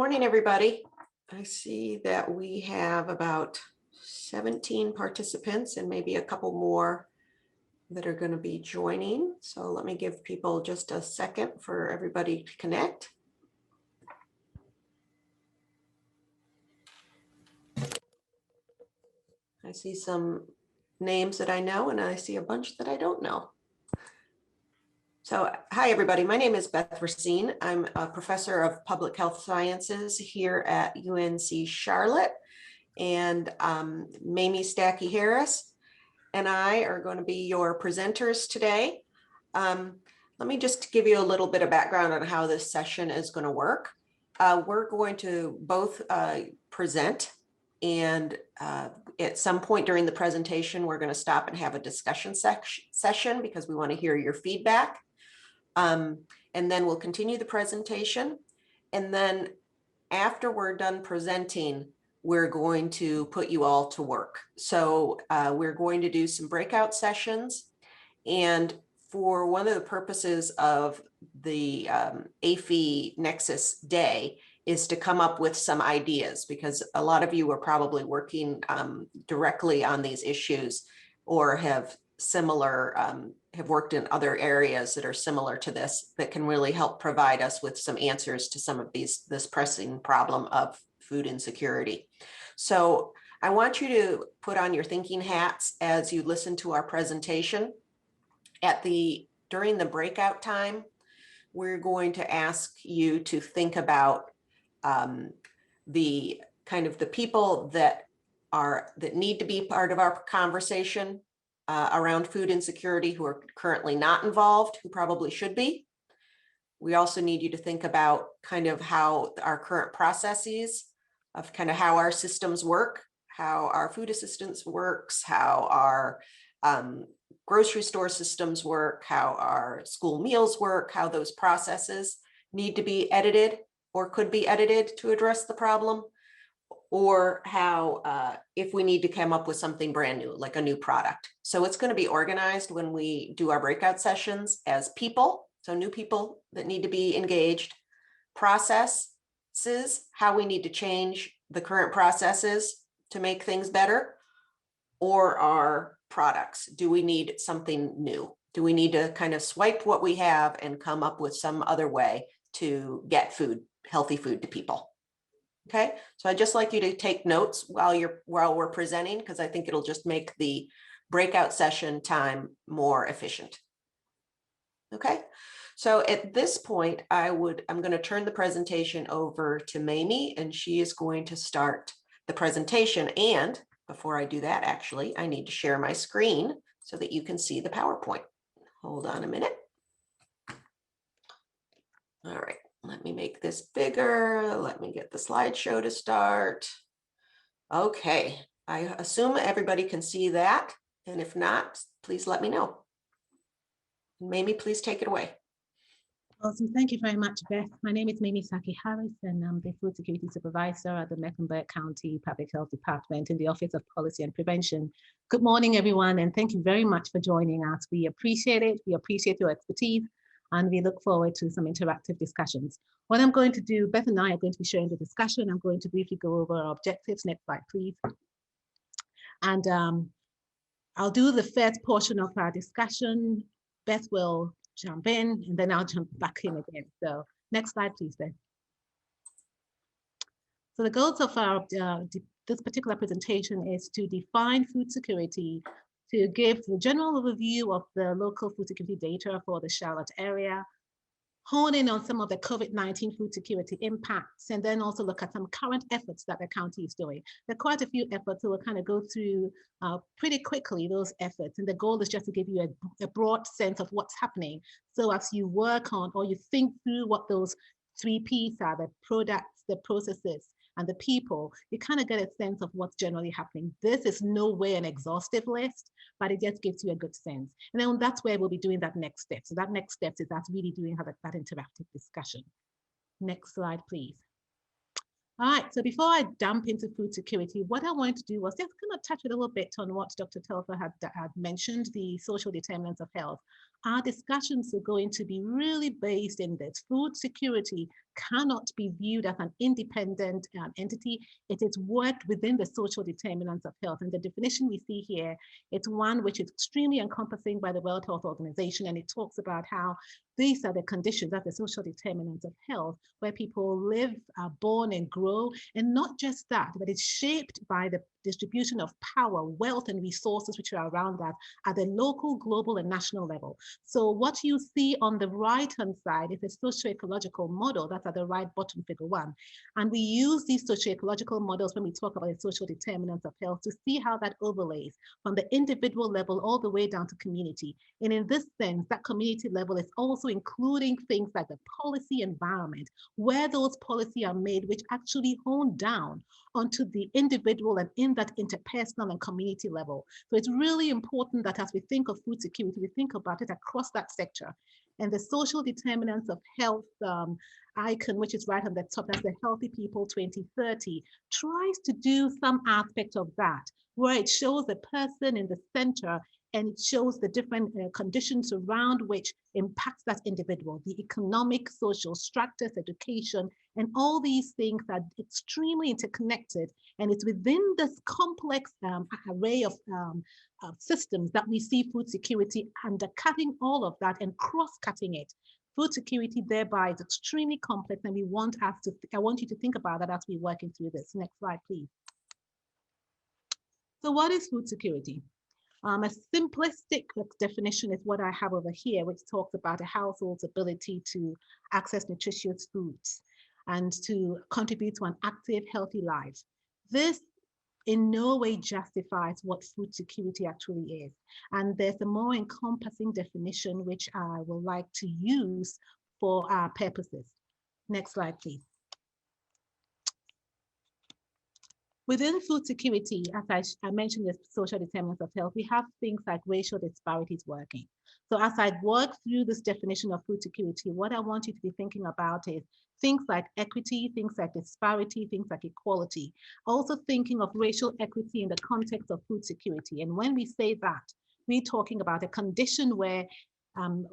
morning, everybody. I see that we have about 17 participants and maybe a couple more that are going to be joining. So let me give people just a second for everybody to connect. I see some names that I know and I see a bunch that I don't know. So hi, everybody. My name is Beth Racine. I'm a professor of public health sciences here at UNC Charlotte. And Mamie Stackey Harris and I are going to be your presenters today. Let me just give you a little bit of background on how this session is going to work. We're going to both present, and at some point during the presentation, we're going to stop and have a discussion session because we want to hear your feedback. And then we'll continue the presentation. And then after we're done presenting, we're going to put you all to work. So we're going to do some breakout sessions. And for one of the purposes of the AFI Nexus Day is to come up with some ideas, because a lot of you are probably working directly on these issues or have worked in other areas that are similar to this that can really help provide us with some answers to some of this pressing problem of food insecurity. So I want you to put on your thinking hats as you listen to our presentation. During the breakout time, we're going to ask you to think about the people that need to be part of our conversation around food insecurity who are currently not involved, who probably should be. We also need you to think about kind of how our current processes of kind of how our systems work, how our food assistance works, how our grocery store systems work, how our school meals work, how those processes need to be edited or could be edited to address the problem, or how if we need to come up with something brand new, like a new product. So it's going to be organized when we do our breakout sessions as people, so new people that need to be engaged, processes, how we need to change the current processes to make things better, or our products. Do we need something new? Do we need to kind of swipe what we have and come up with some other way to get food, healthy food to people? Okay, so I'd just like you to take notes while we're presenting, because I think it'll just make the breakout session time more efficient. Okay, so at this point, I'm going to turn the presentation over to Mamie, and she is going to start the presentation. And before I do that, actually, I need to share my screen so that you can see the PowerPoint. Hold on a minute. All right. Let me make this bigger. Let me get the slideshow to start. Okay, I assume everybody can see that. And if not, please let me know. Mamie, please take it away. Awesome. Thank you very much, Beth. My name is Mamie Stackey Harris, and I'm the Food Security Supervisor at the Mecklenburg County Public Health Department in the Office of Policy and Prevention. Good morning, everyone, and thank you very much for joining us. We appreciate it. We appreciate your expertise, and we look forward to some interactive discussions. What I'm going to do, Beth and I are going to be sharing the discussion. I'm going to briefly go over our objectives. Next slide, please. And I'll do the first portion of our discussion. Beth will jump in, and then I'll jump back in again. So next slide, please, Beth. So the goals of our this particular presentation is to define food security, to give the general overview of the local food security data for the Charlotte area, hone in on some of the COVID-19 food security impacts, and then also look at some current efforts that the county is doing. There are quite a few efforts, so we'll kind of go through pretty quickly those efforts. And the goal is just to give you a broad sense of what's happening. So as you work on or you think through what those 3 Ps are, the products, the processes, and the people, you kind of get a sense of what's generally happening. This is no way an exhaustive list, but it just gives you a good sense. And then that's where we'll be doing that next step. So that next step is that's really doing that interactive discussion. Next slide, please. All right, so before I jump into food security, what I wanted to do was just kind of touch a little bit on what Dr. Telfer had mentioned, the social determinants of health. Our discussions are going to be really based in this. Food security cannot be viewed as an independent entity. It is worked within the social determinants of health. And the definition we see here, it's one which is extremely encompassing by the World Health Organization. And it talks about how these are the conditions, that's the social determinants of health, where people live, are born and grow. And not just that, but it's shaped by the distribution of power, wealth, and resources which are around that at the local, global, and national level. So what you see on the right-hand side is a socio-ecological model that's at the right bottom, figure 1. And we use these socio-ecological models when we talk about the social determinants of health to see how that overlays from the individual level all the way down to community. And in this sense, that community level is also including things like the policy environment, where those policies are made, which actually hone down onto the individual and in that interpersonal and community level. So it's really important that as we think of food security, we think about it across that sector. And the social determinants of health icon, which is right on the top, that's the Healthy People 2030, tries to do some aspect of that, where it shows the person in the center and it shows the different conditions around which impacts that individual, the economic, social structures, education, and all these things are extremely interconnected. And it's within this complex array of systems that we see food security undercutting all of that and cross-cutting it. Food security thereby is extremely complex, and I want you to think about that as we're working through this. Next slide, please. So what is food security? A simplistic definition is what I have over here, which talks about a household's ability to access nutritious foods and to contribute to an active, healthy life. This in no way justifies what food security actually is. And there's a more encompassing definition, which I would like to use for our purposes. Next slide, please. Within food security, as I mentioned, the social determinants of health, we have things like racial disparities working. So as I work through this definition of food security, what I want you to be thinking about is things like equity, things like disparity, things like equality. Also thinking of racial equity in the context of food security. And when we say that, we're talking about a condition where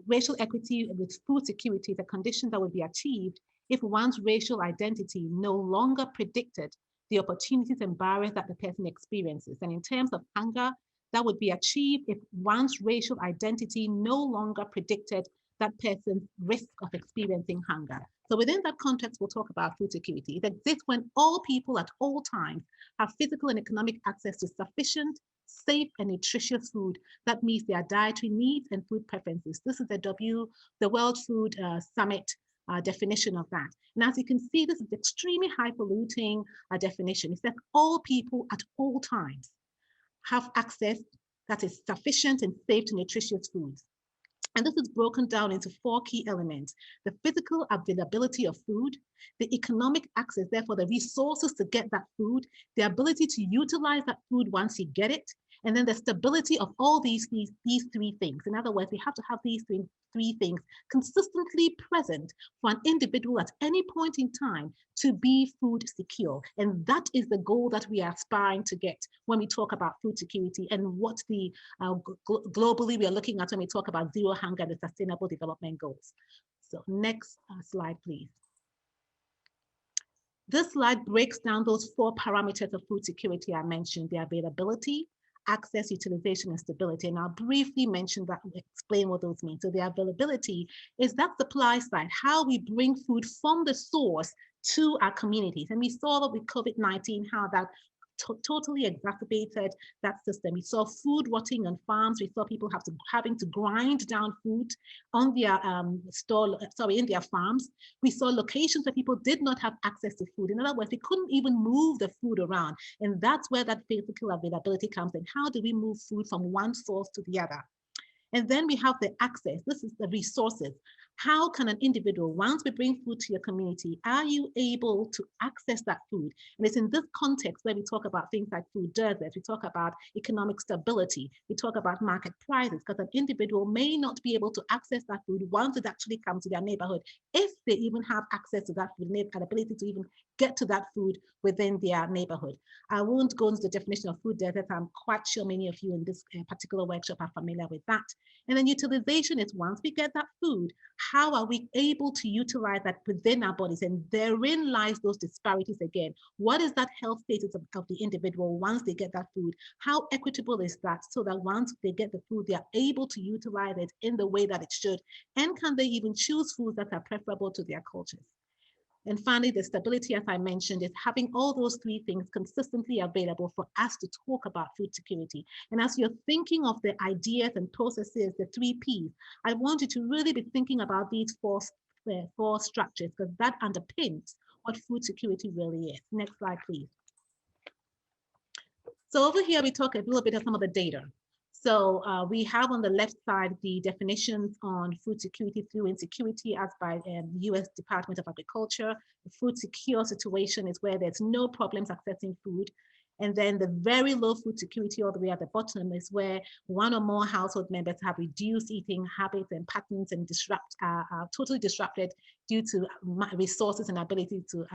racial equity with food security is a condition that would be achieved if one's racial identity no longer predicted the opportunities and barriers that the person experiences. And in terms of hunger, that would be achieved if one's racial identity no longer predicted that person's risk of experiencing hunger. So within that context, we'll talk about food security. It exists when all people at all times have physical and economic access to sufficient, safe, and nutritious food that meets their dietary needs and food preferences. This is the World Food Summit definition of that. And as you can see, this is extremely highfalutin definition. It says all people at all times have access that is sufficient and safe to nutritious foods. And this is broken down into 4 key elements: the physical availability of food, the economic access, therefore the resources to get that food, the ability to utilize that food once you get it, and then the stability of all these 3 things. In other words, we have to have these three things consistently present for an individual at any point in time to be food secure. And that is the goal that we are aspiring to get when we talk about food security and what the globally we are looking at when we talk about zero hunger and the sustainable development goals. So next slide, please. This slide breaks down those 4 parameters of food security I mentioned: the availability, access, utilization, and stability. And I'll briefly mention that and explain what those mean. So the availability is that supply side, how we bring food from the source to our communities. And we saw that with COVID-19, how that totally exacerbated that system. We saw food rotting on farms. We saw people having to grind down food on their in their farms. We saw locations where people did not have access to food. In other words, we couldn't even move the food around. And that's where that physical availability comes in. How do we move food from one source to the other? And then we have the access. This is the resources. How can an individual, once we bring food to your community, are you able to access that food? And it's in this context where we talk about things like food deserts, we talk about economic stability, we talk about market prices, because an individual may not be able to access that food once it actually comes to their neighborhood, if they even have access to that food, and ability to even get to that food within their neighborhood. I won't go into the definition of food deserts. I'm quite sure many of you in this particular workshop are familiar with that. And then utilization is once we get that food, how are we able to utilize that within our bodies? And therein lies those disparities again. What is that health status of the individual once they get that food? How equitable is that, so that once they get the food, they are able to utilize it in the way that it should? And can they even choose foods that are preferable to their cultures? And finally, the stability, as I mentioned, is having all those three things consistently available for us to talk about food security. And as you're thinking of the ideas and processes, the 3Ps, I want you to really be thinking about these four structures, because that underpins what food security really is. Next slide, please. So over here, we talk a little bit of some of the data. So we have on the left side the definitions on food security through insecurity as by the US Department of Agriculture. The food secure situation is where there's no problems accessing food. And then the very low food security all the way at the bottom is where one or more household members have reduced eating habits and patterns and totally disrupted due to resources and ability to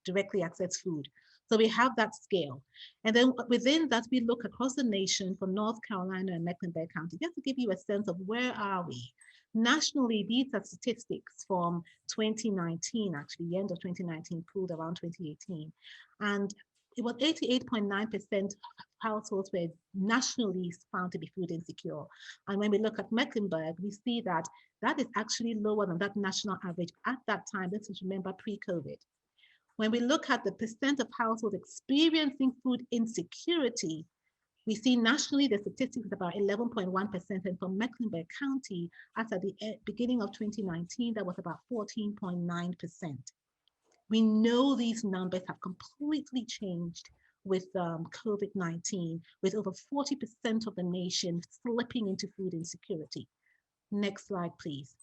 directly access food. So we have that scale. And then within that, we look across the nation for North Carolina and Mecklenburg County, just to give you a sense of where are we. Nationally, these are statistics from 2019, actually, the end of 2019, pooled around 2018. And it was 88.9% households were nationally found to be food insecure. And when we look at Mecklenburg, we see that that is actually lower than that national average at that time. Let's just remember pre-COVID. When we look at the percent of households experiencing food insecurity, we see nationally the statistics is about 11.1%, and for Mecklenburg County, as at the beginning of 2019, that was about 14.9%. We know these numbers have completely changed with COVID-19, with over 40% of the nation slipping into food insecurity. Next slide, please.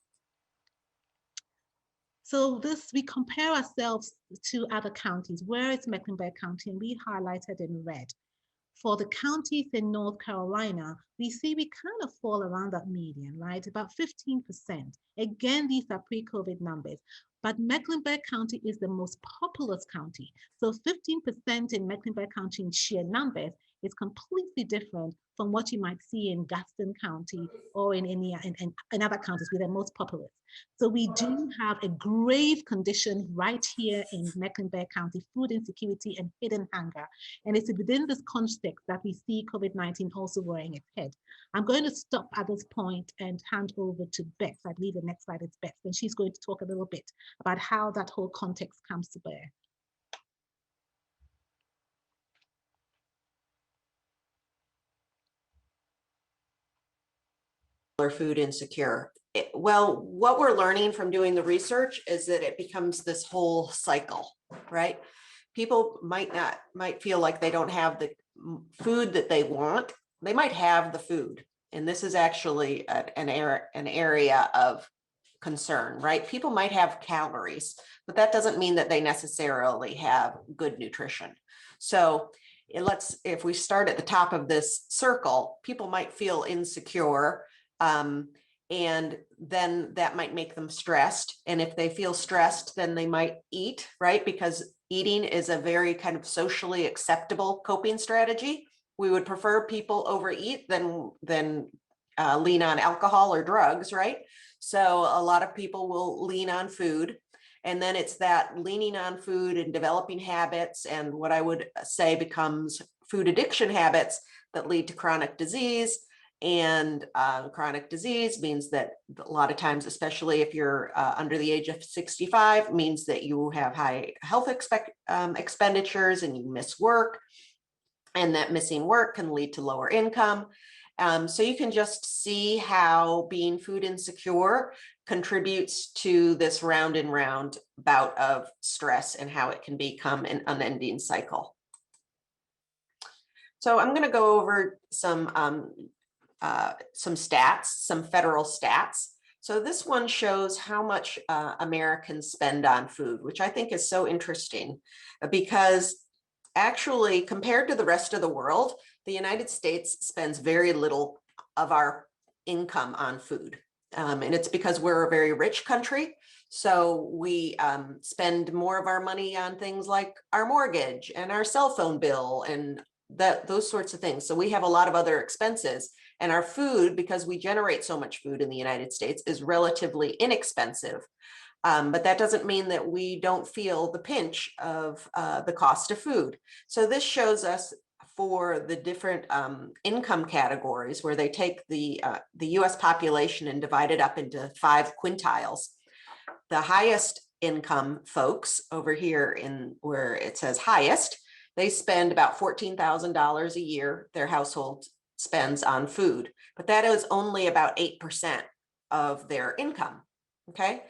So we compare ourselves to other counties. Where is Mecklenburg County? And we highlighted in red. For the counties in North Carolina, we see we kind of fall around that median, right? About 15%. Again, these are pre-COVID numbers. But Mecklenburg County is the most populous county. So 15% in Mecklenburg County in sheer numbers is completely different from what you might see in Gaston County or in other counties with the most populous. So we do have a grave condition right here in Mecklenburg County, food insecurity and hidden hunger. And it's within this context that we see COVID-19 also rearing its head. I'm going to stop at this point and hand over to Beth. I believe the next slide is Beth, and she's going to talk a little bit about how that whole context comes to bear. Food insecure. Well, what we're learning from doing the research is that it becomes this whole cycle, right? People might feel like they don't have the food that they want. They might have the food, and this is actually an area of concern, right? People might have calories, but that doesn't mean that they necessarily have good nutrition. So if we start at the top of this circle, people might feel insecure. And then that might make them stressed. And if they feel stressed, then they might eat, right? Because eating is a very kind of socially acceptable coping strategy. We would prefer people overeat than lean on alcohol or drugs, right? So a lot of people will lean on food. And then it's that leaning on food and developing habits, and what I would say becomes food addiction habits that lead to chronic disease. And chronic disease means that a lot of times, especially if you're under the age of 65, means that you have high health expenditures and you miss work. And that missing work can lead to lower income. So you can just see how being food insecure contributes to this round and round bout of stress and how it can become an unending cycle. So I'm going to go over some stats, some federal stats. So this one shows how much Americans spend on food, which I think is so interesting because actually compared to the rest of the world, the United States spends very little of our income on food. And it's because we're a very rich country. So we spend more of our money on things like our mortgage and our cell phone bill and those sorts of things. So we have a lot of other expenses, and our food, because we generate so much food in the United States, is relatively inexpensive. But that doesn't mean that we don't feel the pinch of the cost of food. So this shows us for the different income categories, where they take the US population and divide it up into 5 quintiles. The highest income folks over here in where it says highest, they spend about $14,000 a year, their household spends on food, but that is only about 8% of their income, okay?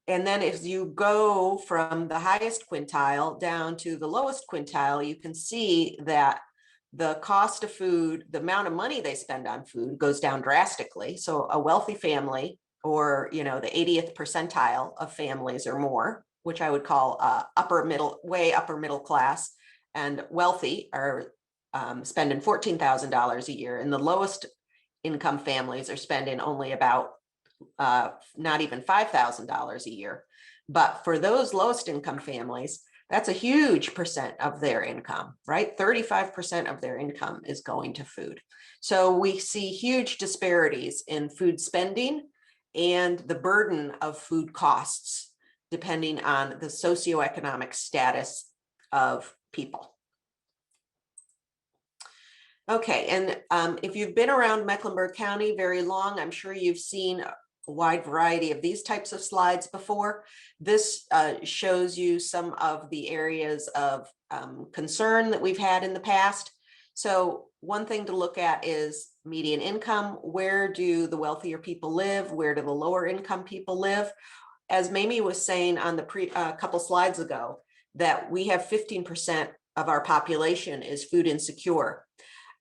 And then if you go from the highest quintile down to the lowest quintile, you can see that the cost of food, the amount of money they spend on food goes down drastically. So a wealthy family, or the 80th percentile of families or more, which I would call way upper middle class and wealthy, are spending $14,000 a year, and the lowest income families are spending only about not even $5,000 a year. But for those lowest income families, that's a huge percent of their income, right? 35% of their income is going to food. So we see huge disparities in food spending and the burden of food costs, depending on the socioeconomic status of people. Okay, and if you've been around Mecklenburg County very long, I'm sure you've seen a wide variety of these types of slides before. This shows you some of the areas of concern that we've had in the past. So one thing to look at is median income. Where do the wealthier people live? Where do the lower income people live? As Mamie was saying on the couple slides ago, that we have 15% of our population is food insecure.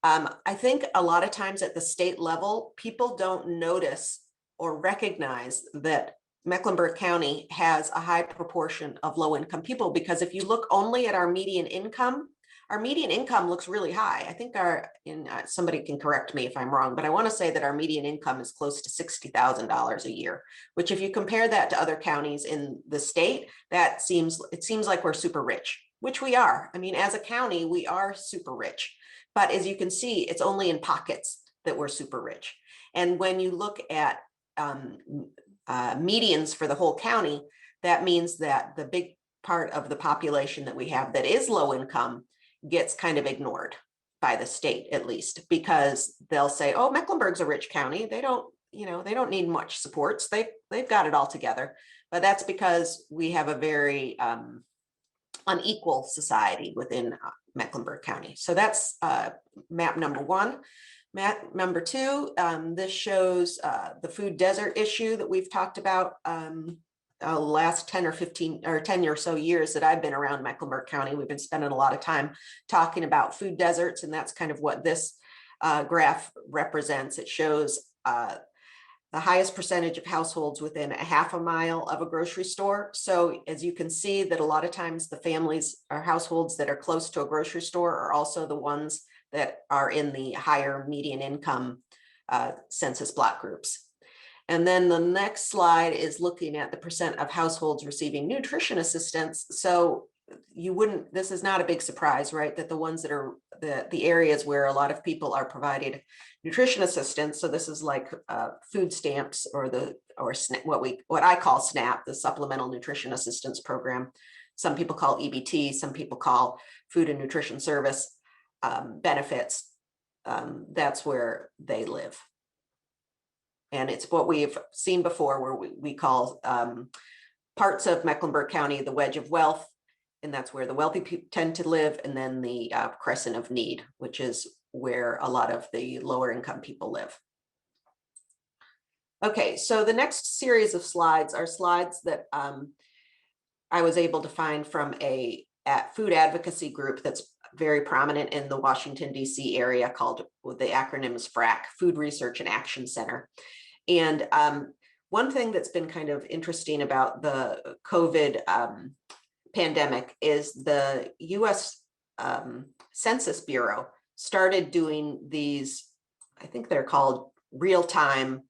I think a lot of times at the state level, people don't notice or recognize that Mecklenburg County has a high proportion of low-income people, because if you look only at our median income looks really high. I think somebody can correct me if I'm wrong, but I want to say that our median income is close to $60,000 a year, which if you compare that to other counties in the state, it seems like we're super rich, which we are. I mean, as a county, we are super rich. But as you can see, it's only in pockets that we're super rich. And when you look at medians for the whole county, that means that the big part of the population that we have that is low income gets kind of ignored by the state, at least, because they'll say, oh, Mecklenburg's a rich county. They don't need much supports. They've got it all together. But that's because we have a very unequal society within Mecklenburg County. So that's map number 1. Map number 2, this shows the food desert issue that we've talked about last 10 or so years that I've been around Mecklenburg County. We've been spending a lot of time talking about food deserts, and that's kind of what this graph represents. It shows the highest percentage of households within a half a mile of a grocery store. So as you can see, that a lot of times the families or households that are close to a grocery store are also the ones that are in the higher median income census block groups. And then the next slide is looking at the percent of households receiving nutrition assistance. So this is not a big surprise, right? That the ones that are the areas where a lot of people are provided nutrition assistance. So this is like food stamps, or what I call SNAP, the Supplemental Nutrition Assistance Program. Some people call EBT, some people call Food and Nutrition Service benefits. That's where they live. And it's what we've seen before, where we call parts of Mecklenburg County the wedge of wealth, and that's where the wealthy people tend to live, and then the crescent of need, which is where a lot of the lower income people live. Okay, so the next series of slides are slides that I was able to find from a food advocacy group that's very prominent in the Washington, D.C. area, called, the acronym is FRAC, Food Research and Action Center. And one thing that's been kind of interesting about the COVID pandemic is the U.S. Census Bureau started doing these, I think they're called real-time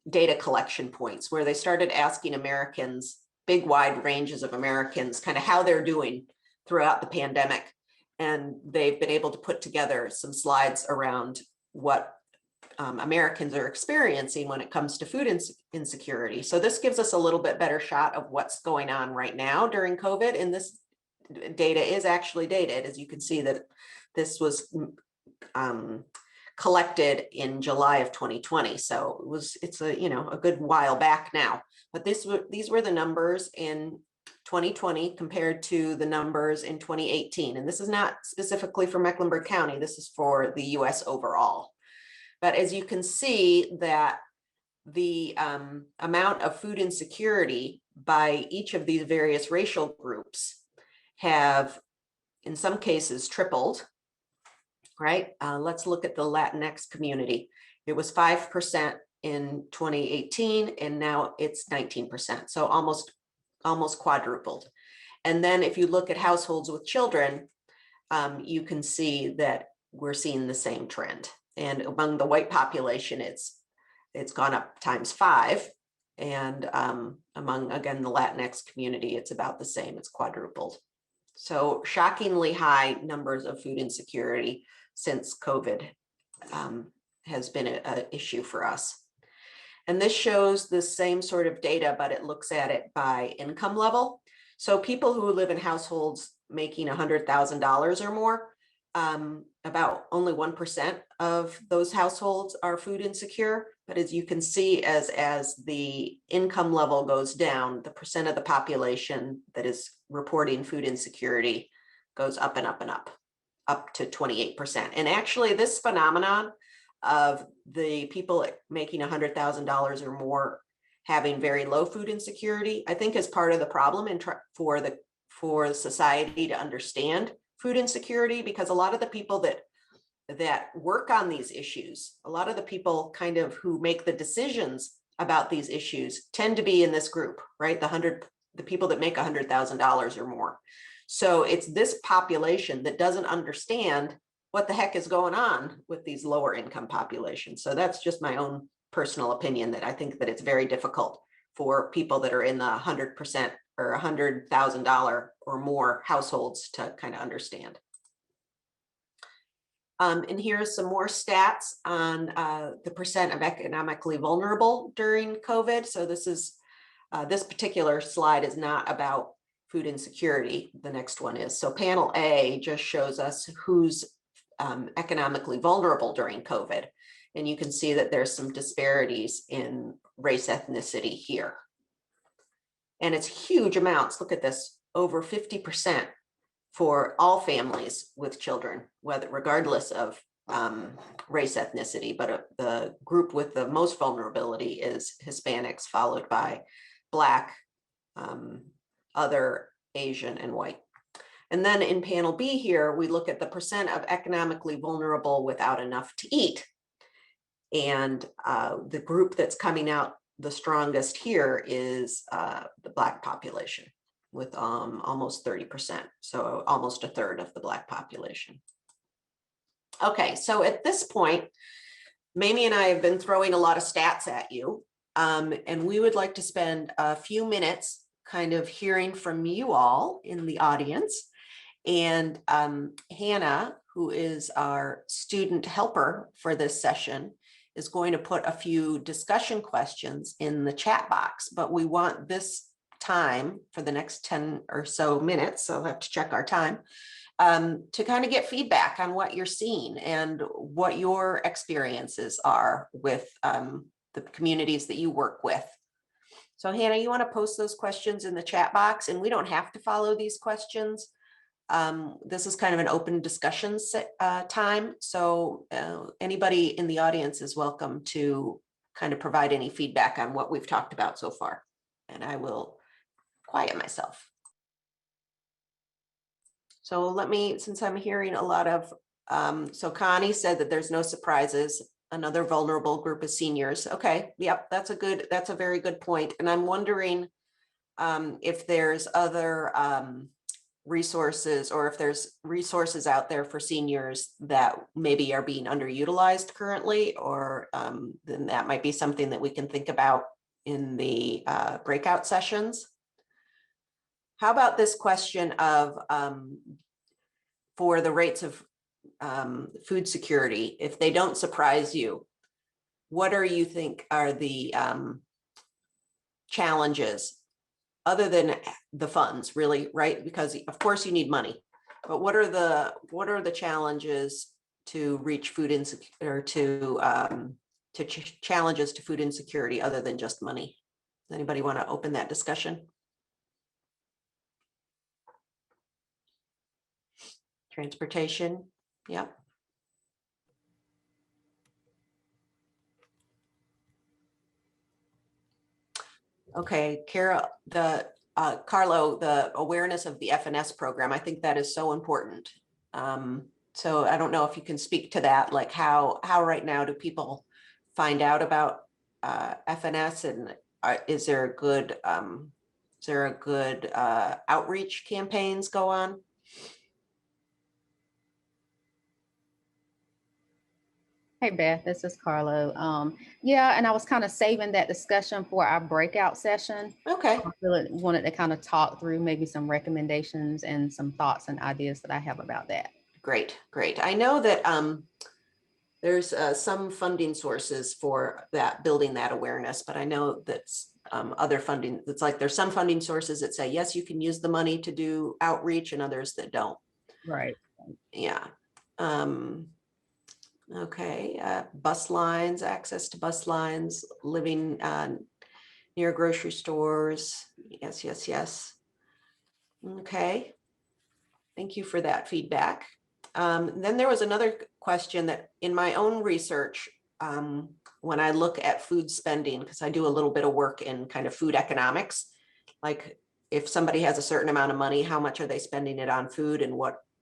data collection points, where they started asking Americans, big wide ranges of Americans, kind of how they're doing throughout the pandemic. and they've been able to put together some slides around what Americans are experiencing when it comes to food insecurity. So this gives us a little bit better shot of what's going on right now during COVID. And this data is actually dated, as you can see that this was collected in July of 2020. So it's a good while back now. But these were the numbers in 2020 compared to the numbers in 2018. And this is not specifically for Mecklenburg County. This is for the US overall. But as you can see that the amount of food insecurity by each of these various racial groups have, in some cases, tripled, right? Let's look at the Latinx community. It was 5% in 2018, and now it's 19%. So almost quadrupled. And then if you look at households with children, you can see that we're seeing the same trend. And among the white population, it's gone up ×5. And among, again, the Latinx community, it's about the same, it's quadrupled. So shockingly high numbers of food insecurity since COVID has been an issue for us. And this shows the same sort of data, but it looks at it by income level. So people who live in households making $100,000 or more, about only 1% of those households are food insecure. But as you can see, as the income level goes down, the percent of the population that is reporting food insecurity goes up and up and up to 28%. And actually this phenomenon of the people making $100,000 or more having very low food insecurity, I think is part of the problem for society to understand food insecurity, because a lot of the people that work on these issues, a lot of the people kind of who make the decisions about these issues tend to be in this group, right? The people that make $100,000 or more. So it's this population that doesn't understand what the heck is going on with these lower income populations. So that's just my own personal opinion, that I think that it's very difficult for people that are in the 100% or $100,000 or more households to kind of understand. And here's some more stats on the percent of economically vulnerable during COVID. So this particular slide is not about food insecurity. The next one is. So panel A just shows us who's economically vulnerable during COVID. And you can see that there's some disparities in race ethnicity here. And it's huge amounts. Look at this, over 50% for all families with children, regardless of race ethnicity. But the group with the most vulnerability is Hispanics, followed by Black, other Asian, and white. And then in panel B here, we look at the percent of economically vulnerable without enough to eat. And the group that's coming out the strongest here is the Black population, with almost 30%. So almost a third of the Black population. Okay, so at this point, Mamie and I have been throwing a lot of stats at you. And we would like to spend a few minutes kind of hearing from you all in the audience. And Hannah, who is our student helper for this session, is going to put a few discussion questions in the chat box, but we want this time for the next 10 or so minutes, so I'll have to check our time, to kind of get feedback on what you're seeing and what your experiences are with the communities that you work with. So Hannah, you want to post those questions in the chat box, and we don't have to follow these questions. This is kind of an open discussion time. So anybody in the audience is welcome to kind of provide any feedback on what we've talked about so far. And I will quiet myself. So let me, since I'm hearing a lot of, so Connie said that there's no surprises. Another vulnerable group is seniors. Okay, yep, that's a very good point. And I'm wondering if there's other resources, or if there's resources out there for seniors that maybe are being underutilized currently, or then that might be something that we can think about in the breakout sessions. How about this question of for the rates of food security, if they don't surprise you, what are you think are the challenges other than the funds, really, right? Because of course you need money, but what are the challenges to reach food insecurity, or to challenges to food insecurity other than just money? Does anybody want to open that discussion? Transportation, yeah. Okay, Carol, Carlo, the awareness of the FNS program, I think that is so important. So I don't know if you can speak to that, like how right now do people find out about FNS, and is there a good outreach campaigns go on? Hey Beth, this is Carlo. Yeah, and I was kind of saving that discussion for our breakout session. Okay, I really wanted to kind of talk through maybe some recommendations and some thoughts and ideas that I have about that. great. I know that there's some funding sources for that, building that awareness, but I know that's other funding. It's like there's some funding sources that say, yes, you can use the money to do outreach, and others that don't. Right. Yeah. Okay. Bus lines, access to bus lines, living near grocery stores. Yes. Okay. Thank you for that feedback. Then there was another question that in my own research, when I look at food spending, because I do a little bit of work in kind of food economics, like if somebody has a certain amount of money, how much are they spending it on food, and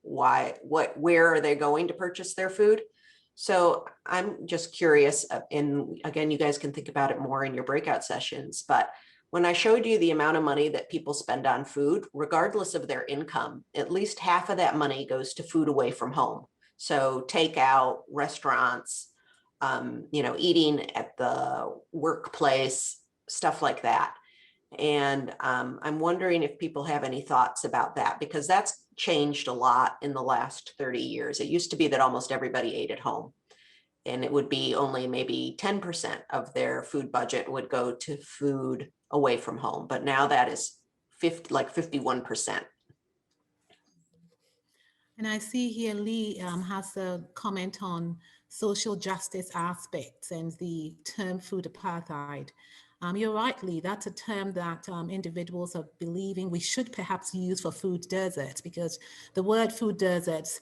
where are they going to purchase their food? So I'm just curious, and again, you guys can think about it more in your breakout sessions, but when I showed you the amount of money that people spend on food, regardless of their income, at least half of that money goes to food away from home. So takeout, restaurants, eating at the workplace, stuff like that. And I'm wondering if people have any thoughts about that, because that's changed a lot in the last 30 years. It used to be that almost everybody ate at home, and it would be only maybe 10% of their food budget would go to food away from home. But now that is 51%. And I see here Lee has a comment on social justice aspects and the term food apartheid. You're right, Lee, that's a term that individuals are believing we should perhaps use for food deserts, because the word food deserts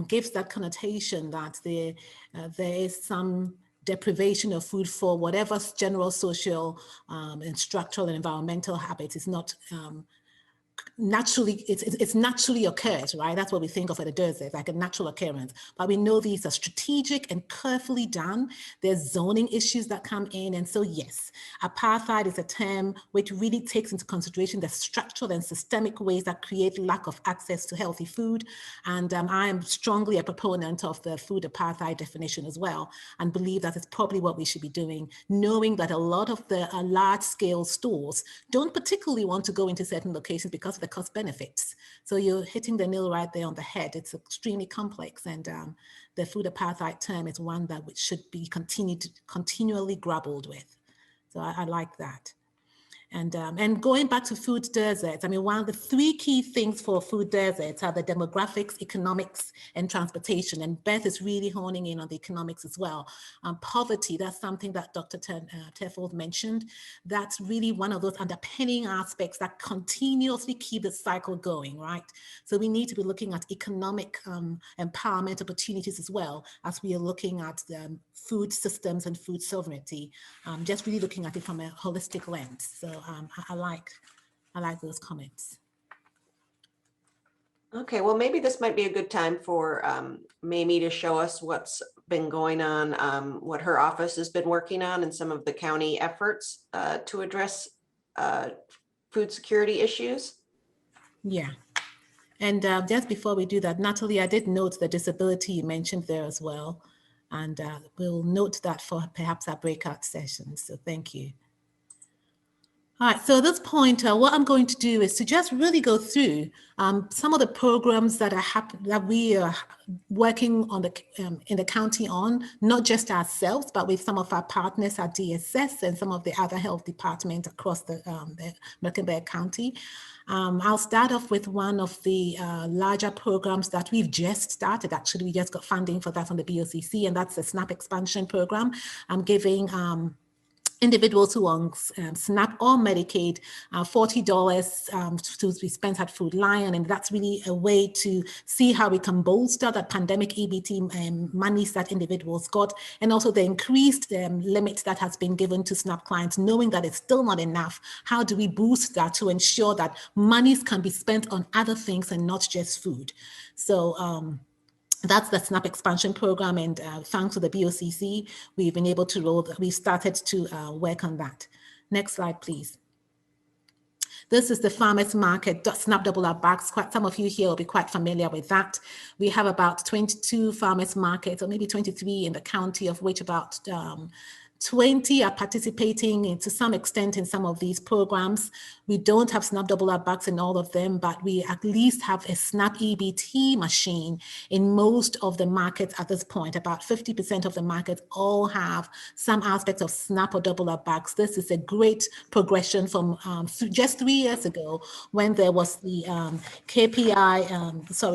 gives that connotation that there is some deprivation of food for whatever general social and structural and environmental habits is not naturally, it's naturally occurs, right? That's what we think of at a desert, like a natural occurrence. But we know these are strategic and carefully done. There's zoning issues that come in. And so yes, apartheid is a term which really takes into consideration the structural and systemic ways that create lack of access to healthy food. And I am strongly a proponent of the food apartheid definition as well, and believe that it's probably what we should be doing, knowing that a lot of the large scale stores don't particularly want to go into certain locations because of the cost benefits. So you're hitting the nail right there on the head. It's extremely complex, and the food apartheid term is one that should be continually grappled with. So I like that. And going back to food deserts, I mean, one of the three key things for food deserts are the demographics, economics, and transportation. And Beth is really honing in on the economics as well. Poverty, that's something that Dr. Teffold mentioned. That's really one of those underpinning aspects that continuously keep the cycle going, right? So we need to be looking at economic empowerment opportunities as well as we are looking at the food systems and food sovereignty, just really looking at it from a holistic lens. So I like those comments. Okay, well, maybe this might be a good time for Mamie to show us what's been going on, what her office has been working on, and some of the county efforts to address food security issues. Yeah. And just before we do that, Natalie, I did note the disability you mentioned there as well. And we'll note that for perhaps our breakout sessions. So thank you. All right, so at this point, what I'm going to do is to just really go through some of the programs that that we are working on in the county on, not just ourselves, but with some of our partners at DSS and some of the other health departments across the Mecklenburg County. I'll start off with one of the larger programs that we've just started. Actually, we just got funding for that from the BOCC, and that's the SNAP expansion program. I'm giving individuals who are on SNAP or Medicaid, $40 to be spent at Food Lion. And that's really a way to see how we can bolster that pandemic EBT monies that individuals got, and also the increased limit that has been given to SNAP clients, knowing that it's still not enough. How do we boost that to ensure that monies can be spent on other things and not just food? So, that's the SNAP expansion program, and thanks to the BOCC, we've been able to we started to work on that. Next slide, please. This is the farmers market, SNAP double up bags. Some of you here will be quite familiar with that. We have about 22 farmers markets, or maybe 23 in the county, of which about 20 are participating to some extent in some of these programs. We don't have SNAP double up bags in all of them, but we at least have a SNAP EBT machine in most of the markets at this point. About 50% of the markets all have some aspect of SNAP or double up bags. This is a great progression from just 3 years ago, when there was the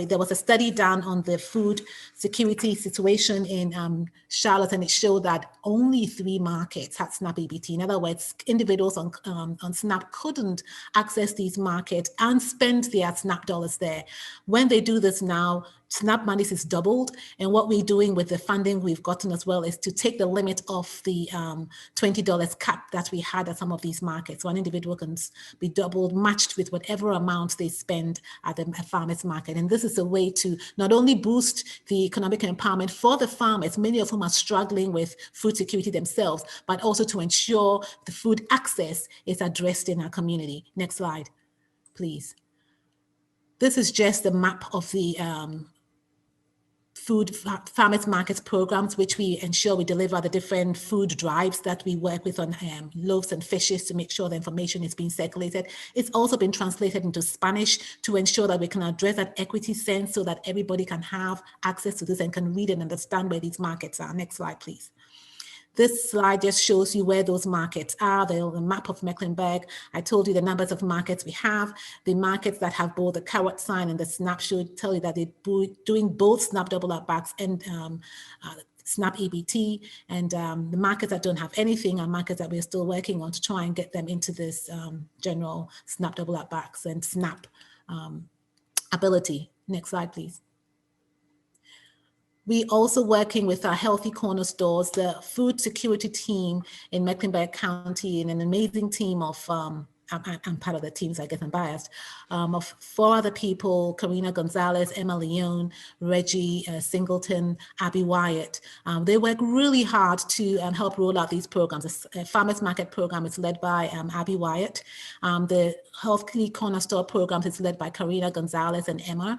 there was a study done on the food security situation in Charlotte, and it showed that only 3 markets had SNAP EBT. In other words, individuals on SNAP couldn't access these markets and spend their SNAP dollars there. When they do this now, SNAP monies is doubled, and what we're doing with the funding we've gotten as well is to take the limit off the $20 cap that we had at some of these markets. So an individual can be doubled, matched with whatever amount they spend at the farmers market. And this is a way to not only boost the economic empowerment for the farmers, many of whom are struggling with food security themselves, but also to ensure the food access is addressed in our community. Next slide, please. This is just the map of the food farmers markets programs, which we ensure we deliver the different food drives that we work with on loaves and fishes to make sure the information is being circulated. It's also been translated into Spanish to ensure that we can address that equity sense so that everybody can have access to this and can read and understand where these markets are. Next slide, please. This slide just shows you where those markets are, the map of Mecklenburg. I told you the numbers of markets we have. The markets that have both the carrot sign and the SNAP should tell you that they're doing both SNAP double up bags and SNAP EBT. And the markets that don't have anything are markets that we're still working on to try and get them into this general SNAP double up bags and SNAP ability. Next slide, please. We also working with our Healthy Corner stores, the food security team in Mecklenburg County, and an amazing team of, I'm part of the teams, I guess I'm biased, of 4 other people: Karina Gonzalez, Emma Leone, Reggie Singleton, Abby Wyatt. They work really hard to help roll out these programs. The Farmers Market program is led by Abby Wyatt. The Healthy Corner store program is led by Karina Gonzalez and Emma,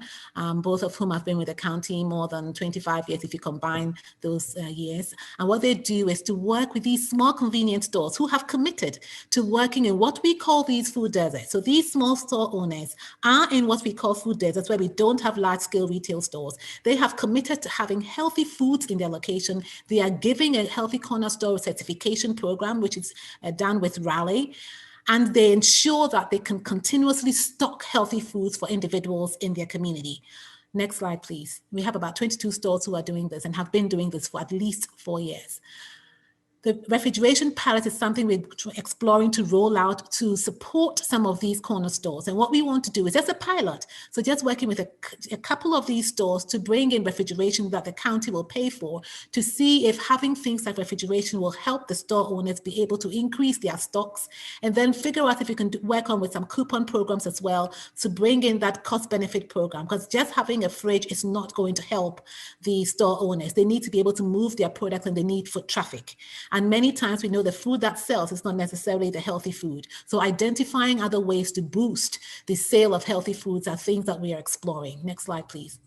both of whom have been with the county more than 25 years if you combine those years. And what they do is to work with these small convenience stores who have committed to working in what we call these food deserts. So these small store owners are in what we call food deserts, where we don't have large-scale retail stores. They have committed to having healthy foods in their location. They are giving a Healthy Corner store certification program, which is done with Raleigh. And they ensure that they can continuously stock healthy foods for individuals in their community. Next slide, please. We have about 22 stores who are doing this and have been doing this for at least 4 years. The refrigeration pallet is something we're exploring to roll out to support some of these corner stores. And what we want to do is just a pilot. So just working with a couple of these stores to bring in refrigeration that the county will pay for, to see if having things like refrigeration will help the store owners be able to increase their stocks, and then figure out if we can work on with some coupon programs as well to bring in that cost benefit program, because just having a fridge is not going to help the store owners. They need to be able to move their products, and they need foot traffic. And many times we know the food that sells is not necessarily the healthy food. So identifying other ways to boost the sale of healthy foods are things that we are exploring. Next slide, please.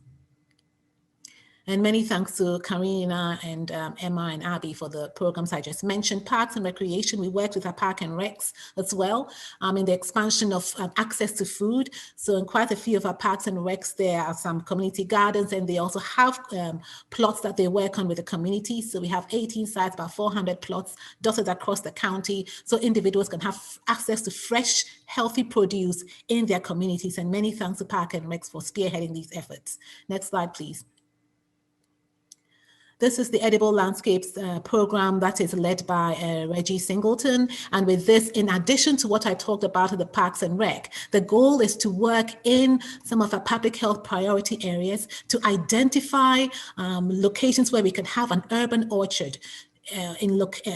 And many thanks to Karina and Emma and Abby for the programs I just mentioned. Parks and Recreation, we worked with our Park and Recs as well in the expansion of access to food. So in quite a few of our parks and recs, there are some community gardens, and they also have plots that they work on with the community. So we have 18 sites, about 400 plots dotted across the county, so individuals can have access to fresh, healthy produce in their communities. And many thanks to Park and Recs for spearheading these efforts. Next slide, please. This is the Edible Landscapes program that is led by Reggie Singleton. And with this, in addition to what I talked about in the Parks and Rec, the goal is to work in some of our public health priority areas to identify locations where we can have an urban orchard.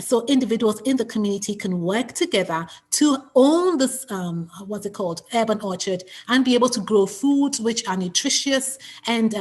So individuals in the community can work together to own this, what's it called, urban orchard, and be able to grow foods which are nutritious and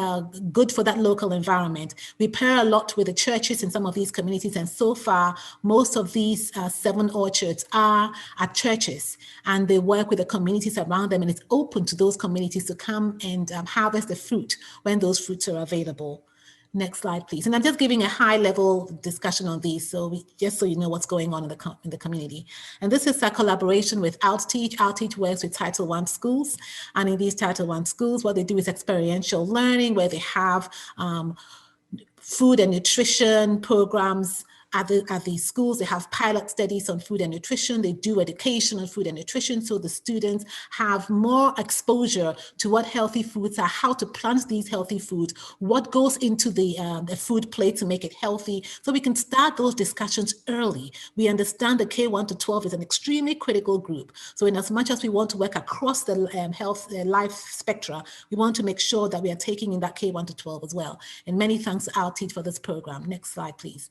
good for that local environment. We pair a lot with the churches in some of these communities, and so far, most of these 7 orchards are at churches, and they work with the communities around them, and it's open to those communities to come and harvest the fruit when those fruits are available. Next slide, please. And I'm just giving a high-level discussion on these, just so you know what's going on in the community. And this is a collaboration with Outteach. Outteach works with Title I schools, and in these Title I schools, what they do is experiential learning, where they have food and nutrition programs at these schools. They have pilot studies on food and nutrition. They do education on food and nutrition, so the students have more exposure to what healthy foods are, how to plant these healthy foods, what goes into the food plate to make it healthy, so we can start those discussions early. We understand the K1 to 12 is an extremely critical group. So in as much as we want to work across the life spectra, we want to make sure that we are taking in that K1 to 12 as well. And many thanks to Outteach for this program. Next slide, please.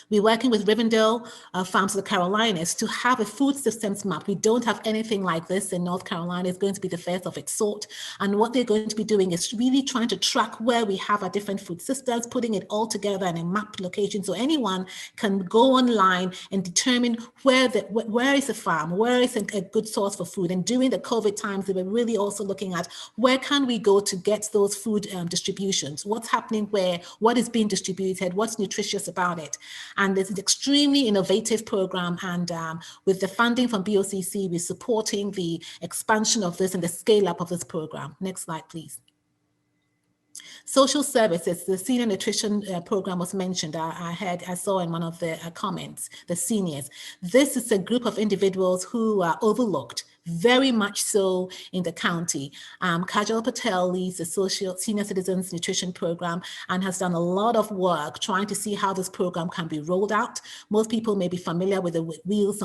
We're working with Rivendell Farms of the Carolinas to have a food systems map. We don't have anything like this in North Carolina. It's going to be the first of its sort. And what they're going to be doing is really trying to track where we have our different food systems, putting it all together in a map location, so anyone can go online and determine where is a farm, where is a good source for food. And during the COVID times, they were really also looking at where can we go to get those food distributions, what's happening where, what is being distributed, what's nutritious about it. And it's an extremely innovative program. And with the funding from BOCC, we're supporting the expansion of this and the scale up of this program. Next slide, please. Social services, the senior nutrition program was mentioned. I saw in one of the comments, the seniors. This is a group of individuals who are overlooked, very much so in the county. Kajal Patel leads the Senior Citizens Nutrition Program and has done a lot of work trying to see how this program can be rolled out. Most people may be familiar with the Meals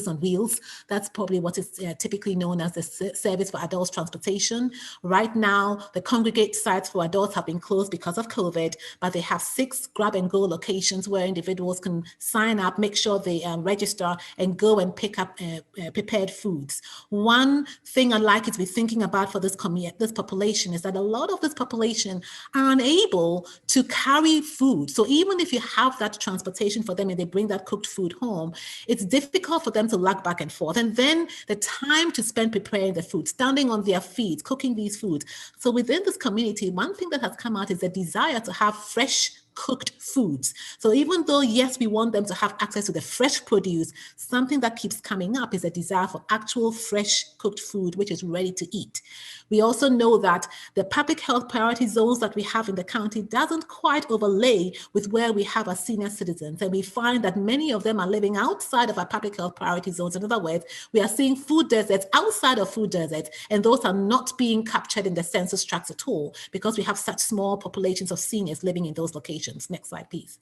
on Wheels. That's probably what is typically known as the Service for Adults Transportation. Right now, the congregate sites for adults have been closed because of COVID, but they have 6 grab-and-go locations where individuals can sign up, make sure they register, and go and pick up prepared foods. One thing I'd like you to be thinking about for this population is that a lot of this population are unable to carry food. So even if you have that transportation for them and they bring that cooked food home, it's difficult for them to lug back and forth. And then the time to spend preparing the food, standing on their feet, cooking these foods. So within this community, one thing that has come out is the desire to have fresh cooked foods. So even though, yes, we want them to have access to the fresh produce, something that keeps coming up is a desire for actual fresh cooked food, which is ready to eat. We also know that the public health priority zones that we have in the county doesn't quite overlay with where we have our senior citizens. And we find that many of them are living outside of our public health priority zones. In other words, we are seeing food deserts outside of food deserts, and those are not being captured in the census tracts at all because we have such small populations of seniors living in those locations. Next slide, please.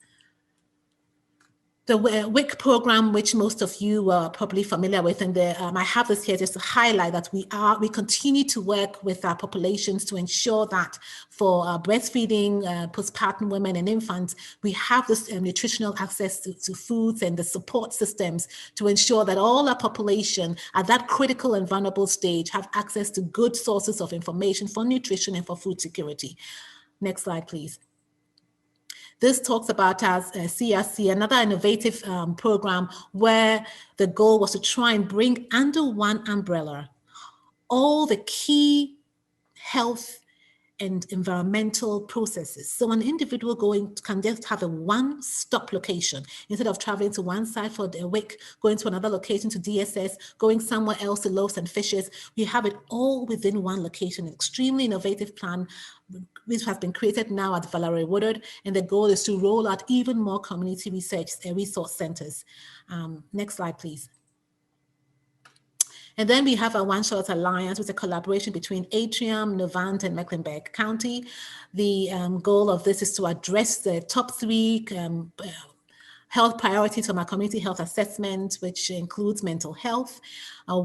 The WIC program, which most of you are probably familiar with, and I have this here just to highlight that we continue to work with our populations to ensure that for breastfeeding, postpartum women and infants, we have this nutritional access to foods and the support systems to ensure that all our population at that critical and vulnerable stage have access to good sources of information for nutrition and for food security. Next slide, please. This talks about as CRC, another innovative program where the goal was to try and bring under one umbrella all the key health and environmental processes. So an individual can just have a one-stop location instead of traveling to one side for a week, going to another location to DSS, going somewhere else to Loaves and Fishes. We have it all within one location. An extremely innovative plan which has been created now at Valerie Woodard, and the goal is to roll out even more community resource centers. Next slide, please. And then we have a One Shot Alliance, with a collaboration between Atrium, Novant, and Mecklenburg County. The goal of this is to address the top 3 health priorities from our community health assessment, which includes mental health.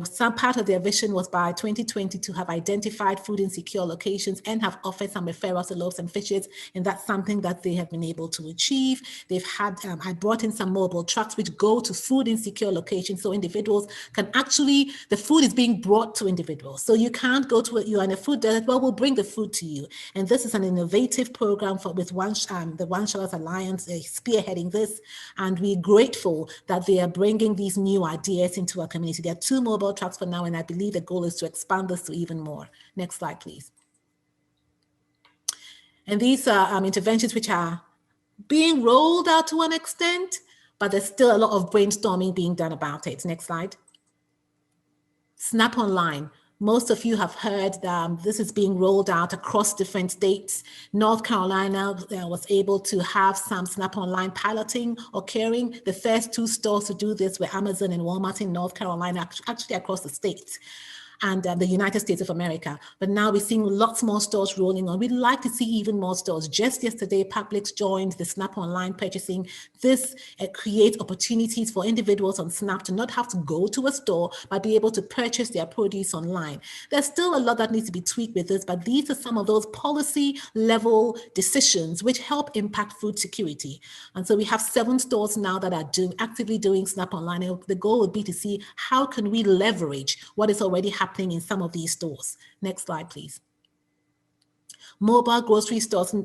Some part of their vision was by 2020 to have identified food insecure locations and have offered some referrals to Loaves and Fishes, and that's something that they have been able to achieve. They've had, I brought in some mobile trucks which go to food insecure locations, so individuals can actually, the food is being brought to individuals. So you can't go to you're in a food desert, well, we'll bring the food to you. And this is an innovative program with the One Shot Alliance spearheading this. And we're grateful that they are bringing these new ideas into our community. There are 2 mobile trucks for now, and I believe the goal is to expand this to even more. Next slide, please. And these are interventions which are being rolled out to an extent, but there's still a lot of brainstorming being done about it. Next slide. Snap Online. Most of you have heard that this is being rolled out across different states. North Carolina was able to have some Snap Online piloting occurring. The first 2 stores to do this were Amazon and Walmart in North Carolina, actually across the states and the United States of America. But now we're seeing lots more stores rolling on. We'd like to see even more stores. Just yesterday, Publix joined the Snap Online purchasing. This creates opportunities for individuals on Snap to not have to go to a store, but be able to purchase their produce online. There's still a lot that needs to be tweaked with this, but these are some of those policy level decisions which help impact food security. And so we have 7 stores now that are actively doing Snap Online. And the goal would be to see how can we leverage what is already happening in some of these stores. Next slide, please. Mobile grocery stores.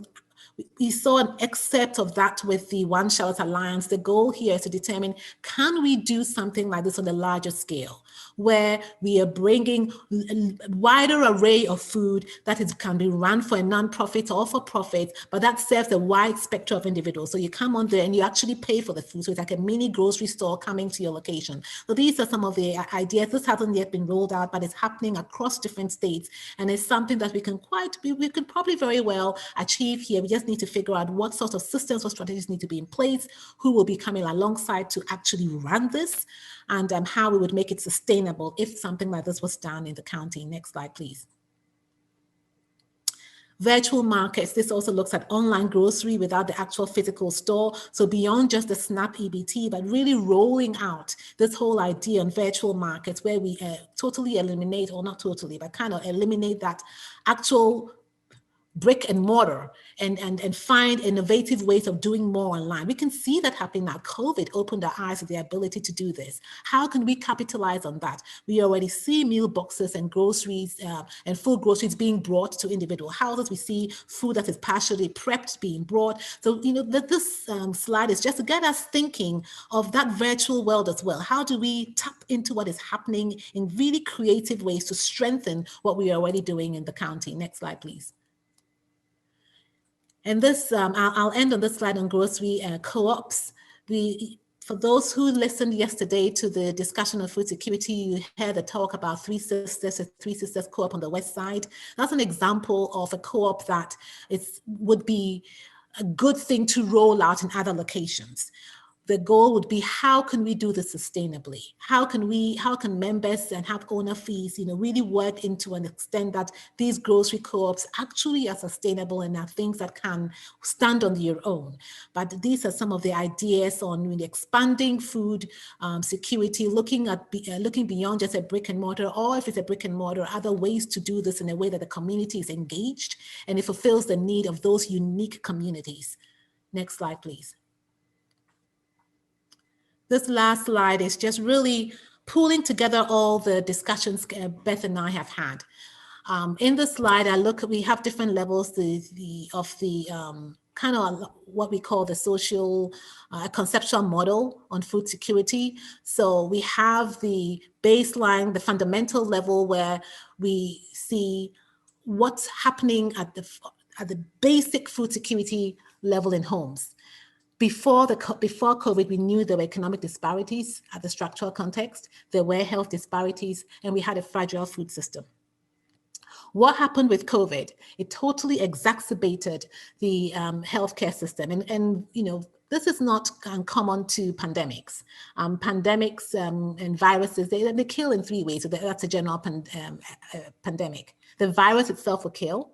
We saw an excerpt of that with the One Shot Alliance. The goal here is to determine, can we do something like this on a larger scale, where we are bringing a wider array of food that can be run for a nonprofit or for profit, but that serves a wide spectrum of individuals. So you come on there and you actually pay for the food. So it's like a mini grocery store coming to your location. So these are some of the ideas. This hasn't yet been rolled out, but it's happening across different states. And it's something that we can probably very well achieve here. We just need to figure out what sort of systems or strategies need to be in place, who will be coming alongside to actually run this, and how we would make it sustainable if something like this was done in the county. Next slide, please. Virtual markets. This also looks at online grocery without the actual physical store. So beyond just the SNAP EBT, but really rolling out this whole idea on virtual markets where we totally eliminate, or not totally, but kind of eliminate that actual brick and mortar and find innovative ways of doing more online. We can see that happening now. COVID opened our eyes to the ability to do this. How can we capitalize on that? We already see meal boxes and groceries and full groceries being brought to individual houses. We see food that is partially prepped being brought. So, you know, this slide is just to get us thinking of that virtual world as well. How do we tap into what is happening in really creative ways to strengthen what we are already doing in the county? Next slide, please. And this, I'll end on this slide on grocery co-ops. For those who listened yesterday to the discussion of food security, you heard the talk about Three Sisters, a Three Sisters co-op on the west side. That's an example of a co-op that would be a good thing to roll out in other locations. The goal would be, how can we do this sustainably? How can members and have owner fees, you know, really work into an extent that these grocery co-ops actually are sustainable and are things that can stand on their own. But these are some of the ideas on really expanding food security, looking beyond just a brick and mortar, or if it's a brick and mortar, other ways to do this in a way that the community is engaged and it fulfills the need of those unique communities. Next slide, please. This last slide is just really pulling together all the discussions Beth and I have had. In this slide, we have different levels of the kind of what we call the social conceptual model on food security. So we have the baseline, the fundamental level where we see what's happening at the basic food security level in homes. Before COVID, we knew there were economic disparities at the structural context, there were health disparities, and we had a fragile food system. What happened with COVID? It totally exacerbated the healthcare system. And you know, this is not uncommon to pandemics. Pandemics and viruses, they kill in 3 ways. So that's a general pandemic. The virus itself will kill.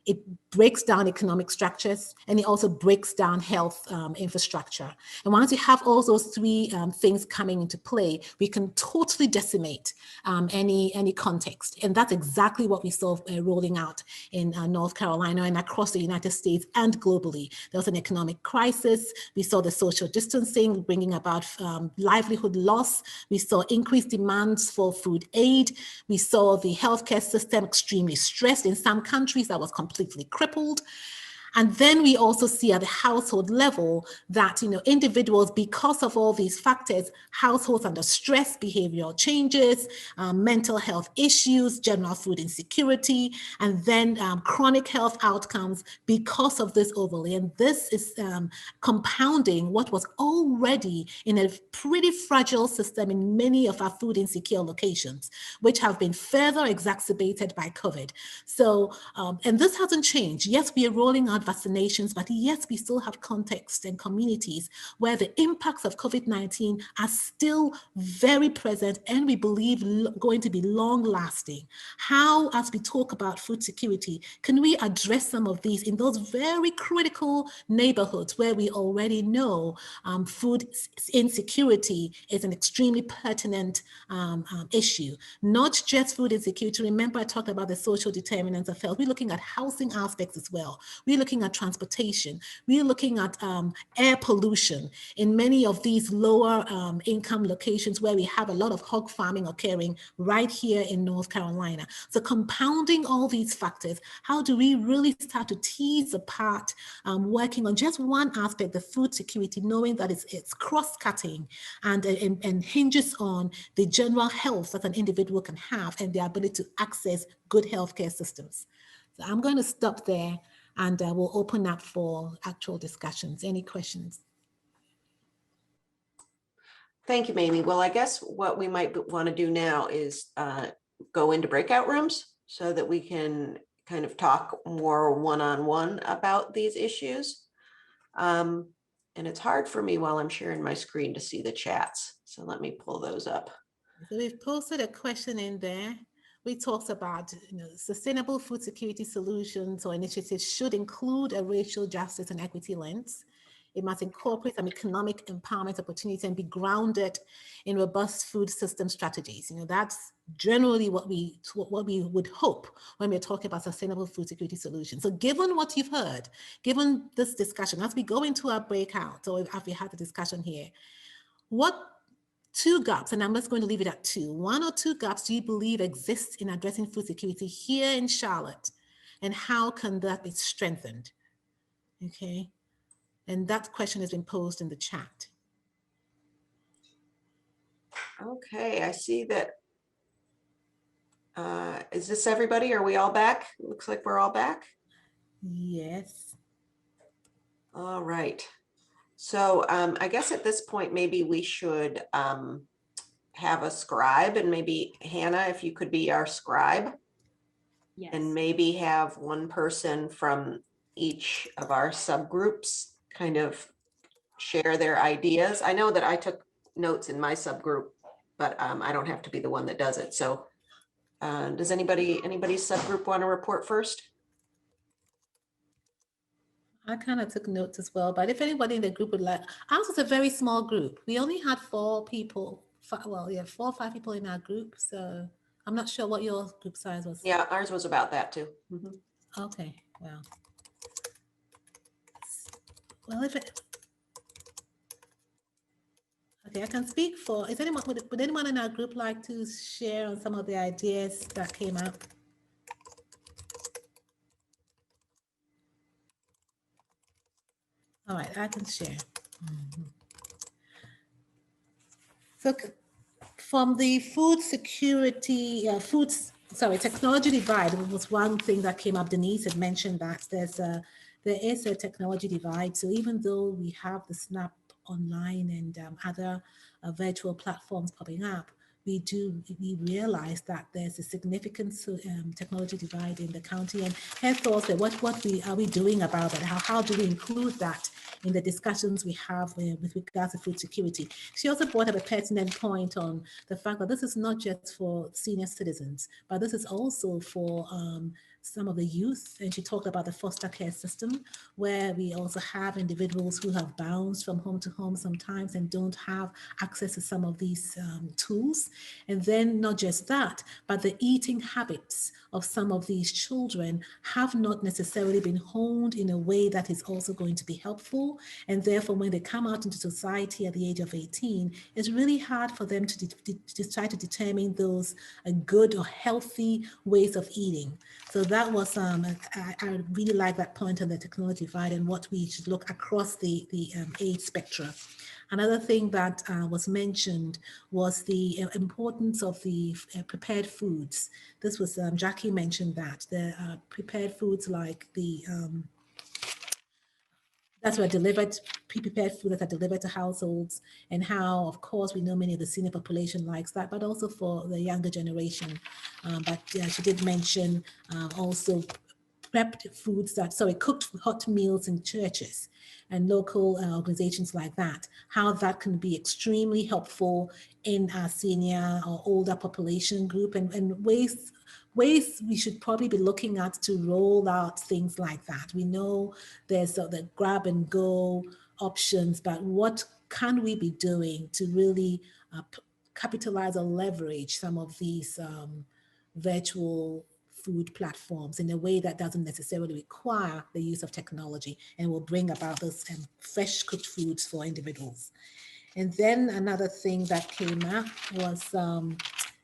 It breaks down economic structures, and it also breaks down health infrastructure. And once you have all those 3 things coming into play, we can totally decimate any context. And that's exactly what we saw rolling out in North Carolina and across the United States and globally. There was an economic crisis. We saw the social distancing bringing about livelihood loss. We saw increased demands for food aid. We saw the healthcare system extremely stressed. In some countries, that was completely crippled. And then we also see at the household level that, you know, individuals, because of all these factors, households under stress, behavioral changes, mental health issues, general food insecurity, and then chronic health outcomes because of this overlay. And this is compounding what was already in a pretty fragile system in many of our food insecure locations, which have been further exacerbated by COVID. So, and this hasn't changed. Yes, we are rolling out vaccinations, but yes, we still have contexts and communities where the impacts of COVID-19 are still very present and we believe going to be long lasting. How, as we talk about food security, can we address some of these in those very critical neighborhoods where we already know food insecurity is an extremely pertinent issue? Not just food insecurity. Remember, I talked about the social determinants of health. We're looking at housing aspects as well. We're looking at transportation. We're looking at air pollution in many of these lower income locations where we have a lot of hog farming occurring right here in North Carolina. So compounding all these factors, how do we really start to tease apart working on just one aspect, the food security, knowing that it's cross-cutting and hinges on the general health that an individual can have and the ability to access good healthcare systems. So I'm going to stop there and we'll open up for actual discussions. Any questions? Thank you, Mamie. Well, I guess what we might want to do now is go into breakout rooms so that we can kind of talk more one-on-one about these issues. And it's hard for me while I'm sharing my screen to see the chats. So let me pull those up. So we've posted a question in there. We talked about, you know, sustainable food security solutions or initiatives should include a racial justice and equity lens. It must incorporate some economic empowerment opportunities and be grounded in robust food system strategies. You know, that's generally what we would hope when we're talking about sustainable food security solutions. So given what you've heard, given this discussion, as we go into our breakout, or after we had the discussion here, what 2 gaps, and I'm just going to leave it at 2, 1 or 2 gaps do you believe exist in addressing food security here in Charlotte? And how can that be strengthened? Okay. And that question has been posed in the chat. Okay, I see that. Is this everybody? Are we all back? Looks like we're all back. Yes. All right. So I guess at this point, maybe we should have a scribe, and maybe Hannah, if you could be our scribe. Yes. And maybe have one person from each of our subgroups kind of share their ideas. I know that I took notes in my subgroup, but I don't have to be the one that does it. So does anybody's subgroup want to report first? I kind of took notes as well, but if anybody in the group would like, ours was a very small group. We only had 4 people, 4 or 5 people in our group. So I'm not sure what your group size was. Yeah, ours was about that too. Mm-hmm. Okay, well. Well, okay, I can speak for, would anyone in our group like to share on some of the ideas that came up? All right, I can share. So from the food security, sorry, technology divide was one thing that came up. Denise had mentioned that there is a technology divide. So even though we have the SNAP online and other virtual platforms popping up, we realize that there's a significant technology divide in the county. And her thoughts that what are we doing about it? How do we include that in the discussions we have with regards to food security? She also brought up a pertinent point on the fact that this is not just for senior citizens, but this is also for some of the youth. And she talked about the foster care system, where we also have individuals who have bounced from home to home sometimes and don't have access to some of these tools. And then not just that, but the eating habits of some of these children have not necessarily been honed in a way that is also going to be helpful. And therefore, when they come out into society at the age of 18, it's really hard for them to try to determine those good or healthy ways of eating. So that was, I really like that point on the technology divide and what we should look across the age spectrum. Another thing that was mentioned was the importance of the prepared foods. This was, Jackie mentioned that, the prepared foods like the, that's were delivered, pre-prepared food that are delivered to households, and how, of course, we know many of the senior population likes that, but also for the younger generation. But she did mention also prepped foods cooked hot meals in churches and local organizations like that, how that can be extremely helpful in our senior or older population group, and ways we should probably be looking at to roll out things like that. We know there's the grab and go options, but what can we be doing to really capitalize or leverage some of these virtual food platforms in a way that doesn't necessarily require the use of technology and will bring about those fresh cooked foods for individuals. And then another thing that came up was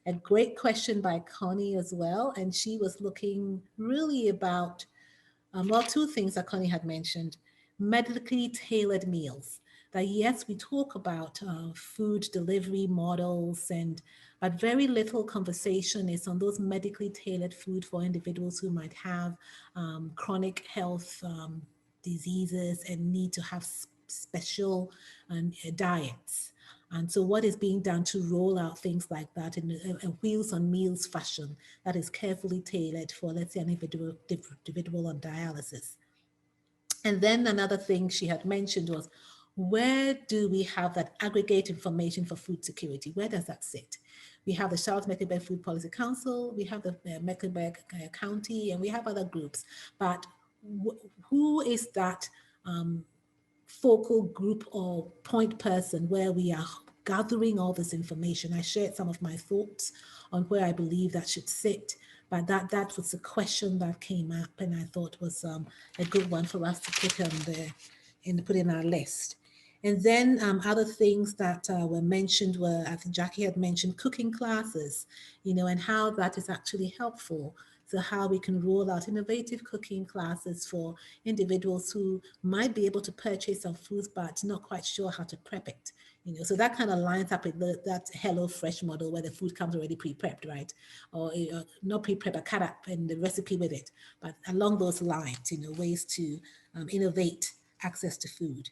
a great question by Connie as well. And she was looking really about, well, two things that Connie had mentioned: medically tailored meals. That yes, we talk about food delivery models, but very little conversation is on those medically tailored food for individuals who might have chronic health diseases and need to have special diets. And so what is being done to roll out things like that in a wheels on meals fashion that is carefully tailored for, let's say, an individual on dialysis. And then another thing she had mentioned was, where do we have that aggregate information for food security? Where does that sit? We have the Charlotte-Mecklenburg Food Policy Council, we have the Mecklenburg County, and we have other groups. But who is that focal group or point person where we are gathering all this information? I shared some of my thoughts on where I believe that should sit, but that was a question that came up, and I thought was a good one for us to put put in our list. And then other things that were mentioned were, I think Jackie had mentioned cooking classes, and how that is actually helpful. So how we can roll out innovative cooking classes for individuals who might be able to purchase some foods, but not quite sure how to prep it. So that kind of lines up with that Hello Fresh model where the food comes already pre-prepped, right? Or not pre-prepped, but cut up and the recipe with it. But along those lines, ways to innovate access to food.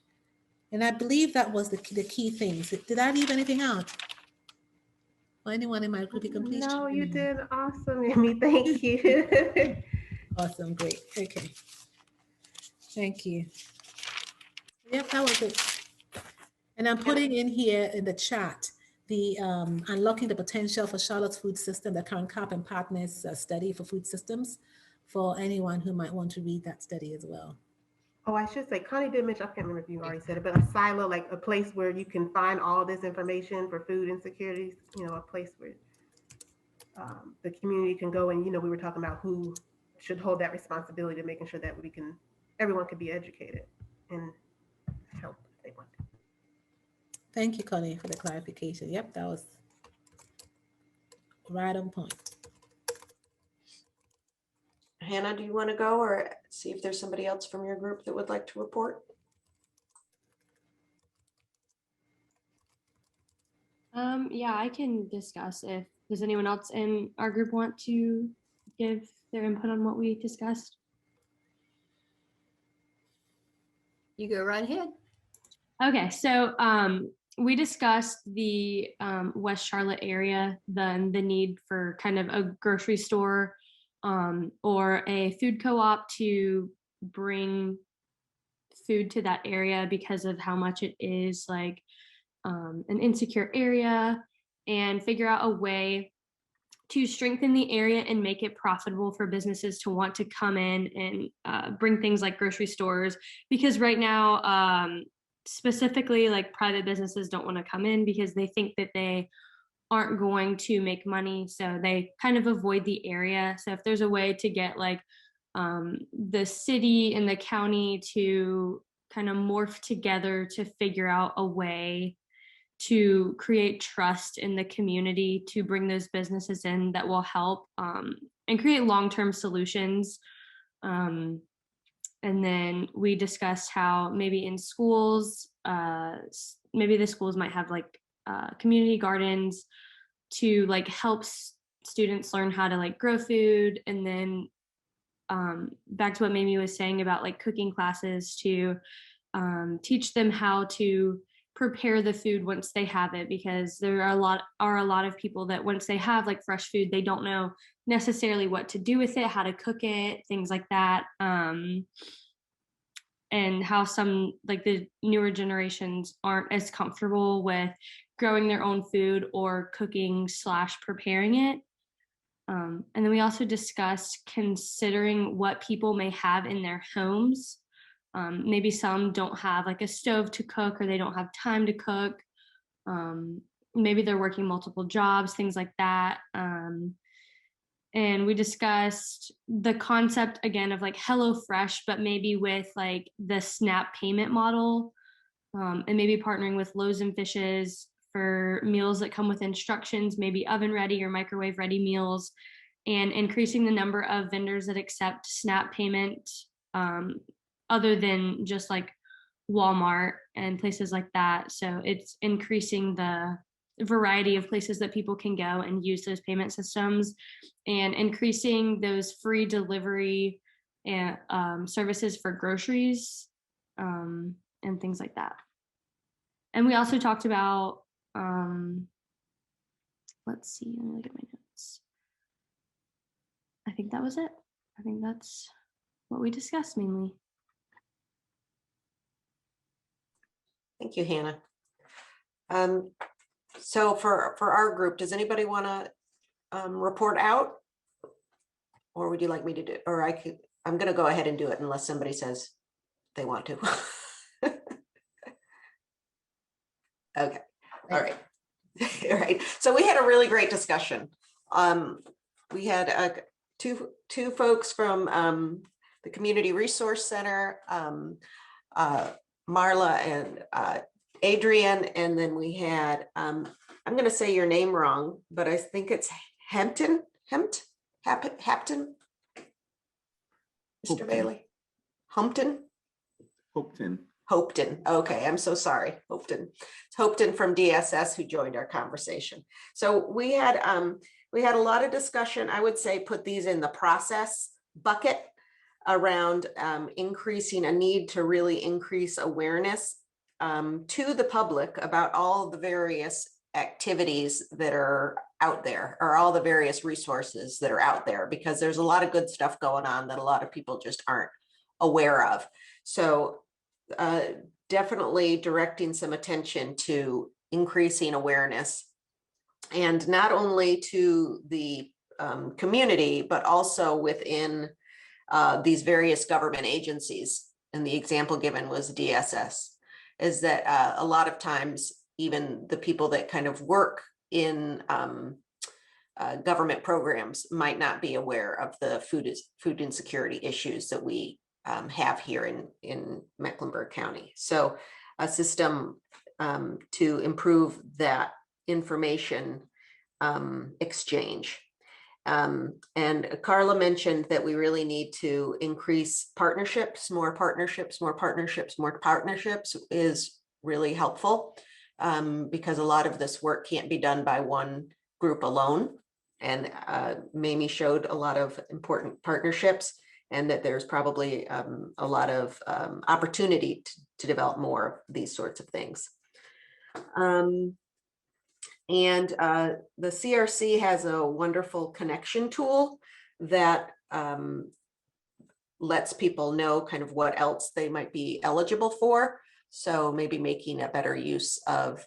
And I believe that was the key things. Did I leave anything out? Or anyone in my group, you can please. No, you did awesome, Amy. Thank you. Awesome, great. Okay. Thank you. Yep, that was it. And I'm putting in here in the chat the Unlocking the Potential for Charlotte's Food System, the Karen Karp and Partners study for food systems, for anyone who might want to read that study as well. Oh, I should say, Connie did mention, I can't remember if you already said it, but a silo, like a place where you can find all this information for food insecurities, a place where the community can go and, we were talking about who should hold that responsibility to making sure that everyone can be educated and help if they want to. Thank you, Connie, for the clarification. Yep, that was right on point. Hannah, do you want to go or see if there's somebody else from your group that would like to report? Yeah, I can discuss if Does anyone else in our group want to give their input on what we discussed? You go right ahead. Okay, so we discussed the West Charlotte area, the need for kind of a grocery store or a food co-op to bring food to that area because of how much it is like an insecure area, and figure out a way to strengthen the area and make it profitable for businesses to want to come in and bring things like grocery stores, because right now specifically like private businesses don't want to come in because they think that they aren't going to make money, so they kind of avoid the area. So if there's a way to get like the city and the county to kind of morph together to figure out a way to create trust in the community to bring those businesses in that will help and create long-term solutions. And then we discussed how maybe in schools, maybe the schools might have like community gardens to like help students learn how to like grow food. And then back to what Mamie was saying about like cooking classes to teach them how to prepare the food once they have it, because there are a lot of people that once they have like fresh food, they don't know necessarily what to do with it, how to cook it, things like that. And how some like the newer generations aren't as comfortable with growing their own food or cooking / preparing it. And then we also discussed considering what people may have in their homes. Maybe some don't have like a stove to cook, or they don't have time to cook. Maybe they're working multiple jobs, things like that. And we discussed the concept again of like HelloFresh, but maybe with like the SNAP payment model, and maybe partnering with Loaves and Fishes for meals that come with instructions, maybe oven ready or microwave ready meals, and increasing the number of vendors that accept SNAP payment other than just like Walmart and places like that. So it's increasing the variety of places that people can go and use those payment systems, and increasing those free delivery and services for groceries and things like that. And we also talked about, let's see, let me look at my notes. I think that was it. I think that's what we discussed mainly. Thank you, Hannah. So for our group, does anybody want to report out? Or would you like me to do it? Or I'm going to go ahead and do it unless somebody says they want to. Okay. All right. All right. So we had a really great discussion. We had two folks from the Community Resource Center, Marla and Adrian, and then we had, I'm going to say your name wrong, but I think it's Hampton, Mr. Bailey, Humpton? Hopton. Okay, I'm so sorry, Hopton. It's Hopton from DSS who joined our conversation. So we had a lot of discussion. I would say put these in the process bucket around increasing a need to really increase awareness to the public about all the various activities that are out there, or all the various resources that are out there, because there's a lot of good stuff going on that a lot of people just aren't aware of. So definitely directing some attention to increasing awareness, and not only to the community, but also within these various government agencies. And the example given was DSS, is that a lot of times even the people that kind of work in government programs might not be aware of the food insecurity issues that we have here in Mecklenburg County. So a system to improve that information exchange. And Carla mentioned that we really need to increase partnerships. More partnerships is really helpful, because a lot of this work can't be done by one group alone. Mamie showed a lot of important partnerships, and that there's probably a lot of opportunity to develop more of these sorts of things. The CRC has a wonderful connection tool that lets people know kind of what else they might be eligible for. So maybe making a better use of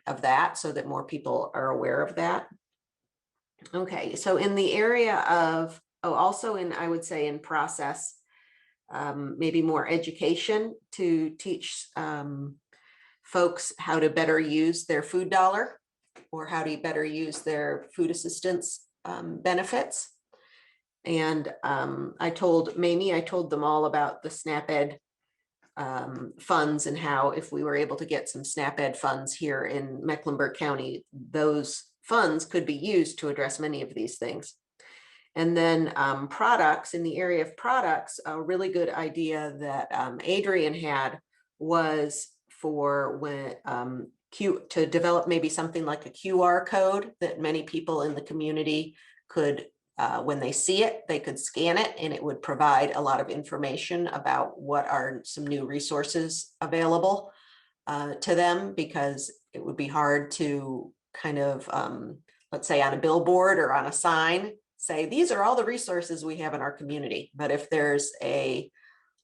that so that more people are aware of that. Okay, so in the area of, also I would say in process, maybe more education to teach folks how to better use their food dollar, or how to better use their food assistance benefits. And I told them all about the SNAP-Ed funds, and how if we were able to get some SNAP-Ed funds here in Mecklenburg County, those funds could be used to address many of these things. And then products, in the area of products, a really good idea that Adrian had was for when to develop maybe something like a QR code that many people in the community could, when they see it, they could scan it, and it would provide a lot of information about what are some new resources available to them, because it would be hard to kind of, let's say on a billboard or on a sign, say, these are all the resources we have in our community. But if there's a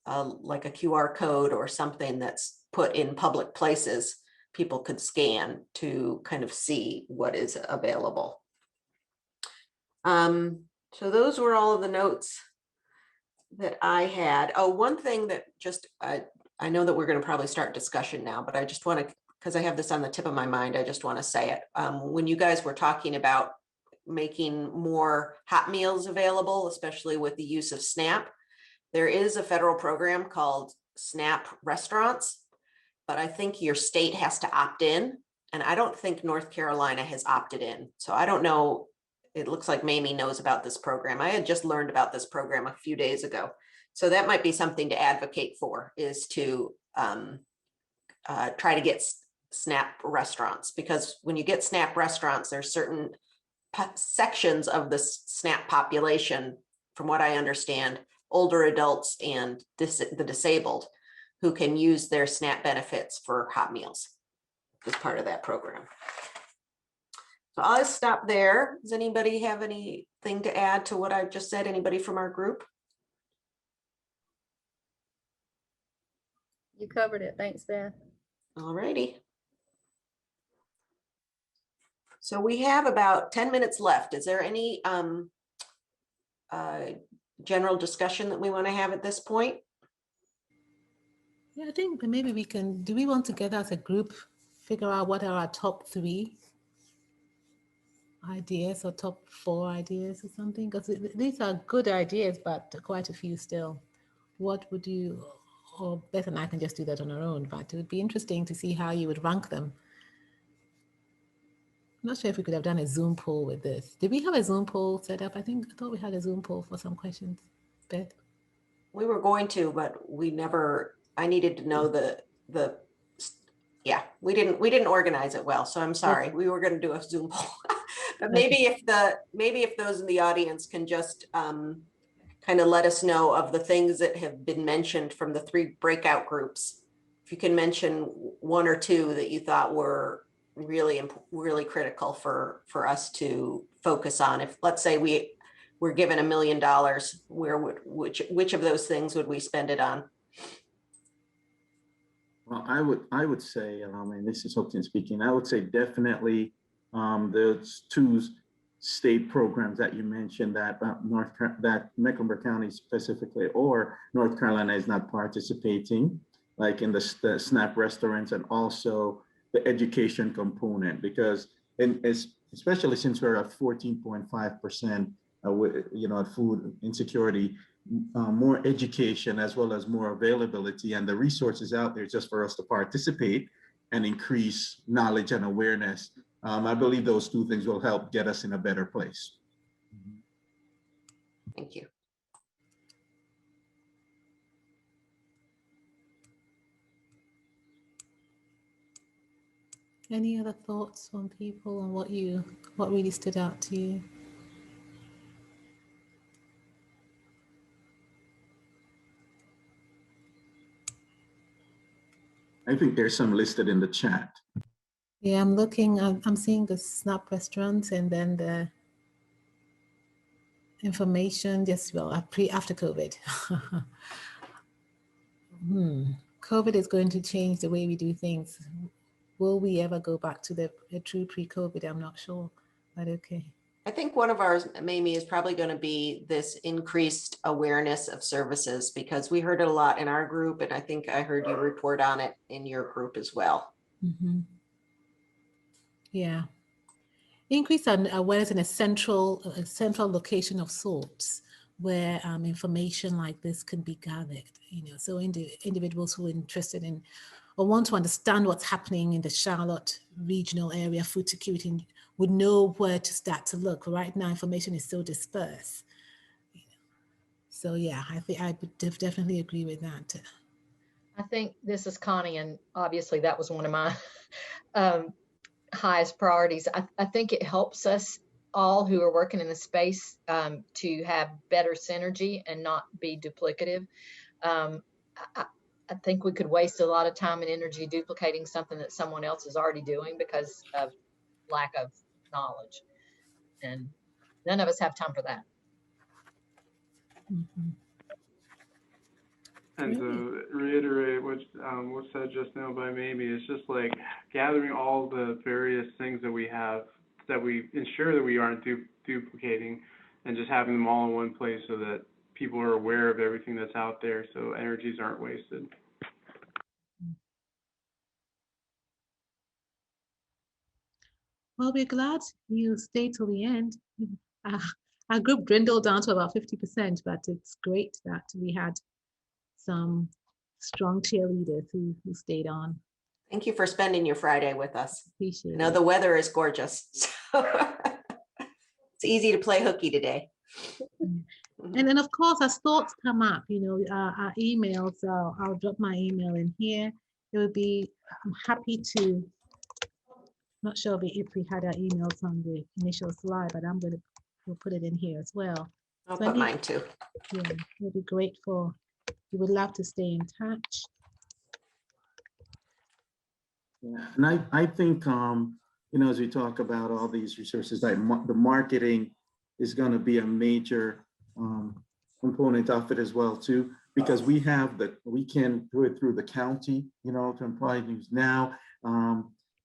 like a QR code or something that's put in public places, people could scan to kind of see what is available. So those were all of the notes that I had. Oh, one thing that just, I know that we're going to probably start discussion now, but I just want to, because I have this on the tip of my mind, I just want to say it. When you guys were talking about making more hot meals available, especially with the use of SNAP, there is a federal program called SNAP Restaurants, but I think your state has to opt in. And I don't think North Carolina has opted in. So I don't know. It looks like Mamie knows about this program. I had just learned about this program a few days ago. So that might be something to advocate for, is to try to get SNAP restaurants, because when you get SNAP restaurants, there's certain sections of the SNAP population, from what I understand, older adults and the disabled, who can use their SNAP benefits for hot meals as part of that program. So I'll stop there. Does anybody have anything to add to what I've just said? Anybody from our group? You covered it. Thanks, Beth. All righty. So we have about 10 minutes left. Is there any general discussion that we want to have at this point? Yeah, I think maybe we can, do we want to get as a group, figure out what are our top 3 ideas or top 4 ideas or something? Because these are good ideas, but quite a few still. What would you, or Beth and I can just do that on our own, but it would be interesting to see how you would rank them. I'm not sure if we could have done a Zoom poll with this. Did we have a Zoom poll set up? I thought we had a Zoom poll for some questions, Beth. We were going to, but we never, I needed to know yeah, we didn't organize it well. So I'm sorry. We were going to do a Zoom poll. But maybe if those in the audience can just kind of let us know of the things that have been mentioned from the 3 breakout groups. If you can mention 1 or 2 that you thought were really critical for us to focus on. If, let's say, we're given $1 million, which of those things would we spend it on? Well, I would say, and this is Hopeton speaking, I would say definitely those 2 state programs that you mentioned, that that Mecklenburg County specifically or North Carolina is not participating, like in the SNAP restaurants, and also the education component, because especially since we're at 14.5%, at food insecurity, more education as well as more availability and the resources out there just for us to participate and increase knowledge and awareness. I believe those 2 things will help get us in a better place. Thank you. Any other thoughts from people on what really stood out to you? I think there's some listed in the chat. Yeah, I'm looking, I'm seeing the SNAP restaurants and then the information just, well, after COVID. COVID is going to change the way we do things. Will we ever go back to the true pre-COVID? I'm not sure, but okay. I think one of ours, Mamie, is probably going to be this increased awareness of services, because we heard it a lot in our group, and I think I heard you report on it in your group as well. Mm-hmm. Yeah. Increase awareness in a central location of sorts where information like this can be gathered, so individuals who are interested in or want to understand what's happening in the Charlotte regional area food security would know where to start to look. Right now, information is so dispersed. So yeah, I think I would definitely agree with that. I think this is Connie, and obviously that was one of my highest priorities. I think it helps us all who are working in the space to have better synergy and not be duplicative. I think we could waste a lot of time and energy duplicating something that someone else is already doing because of lack of knowledge. And none of us have time for that. Mm-hmm. And to reiterate what was said just now by Mamie, it's just like gathering all the various things that we have, that we ensure that we aren't duplicating, and just having them all in one place so that people are aware of everything that's out there, so energies aren't wasted. Well, we're glad you stayed till the end. Our group dwindled down to about 50%, but it's great that we had some strong cheerleaders who stayed on. Thank you for spending your Friday with us. Appreciate it. I know the weather is gorgeous, so it's easy to play hooky today. And then, of course, as thoughts come up, our emails, I'll drop my email in here. It would be, I'm happy to, not sure if we had our emails on the initial slide, but we'll put it in here as well. I'll put mine too. Yeah, we'll be grateful. We would love to stay in touch. Yeah, and I think, as we talk about all these resources, like the marketing is going to be a major component of it as well too, because we can do it through the county, to employ news now,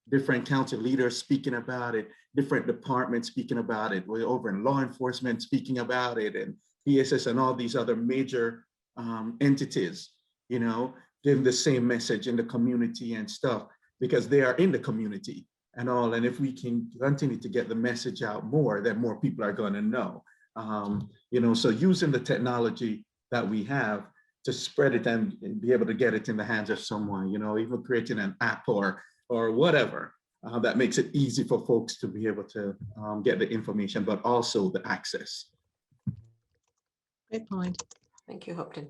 different county leaders speaking about it, different departments speaking about it. We're over in law enforcement speaking about it, and PSS and all these other major entities, giving the same message in the community and stuff, because they are in the community and all. And if we can continue to get the message out more, then more people are going to know. So using the technology that we have to spread it and be able to get it in the hands of someone, even creating an app or whatever that makes it easy for folks to be able to get the information, but also the access. Great point. Thank you, Hopeton.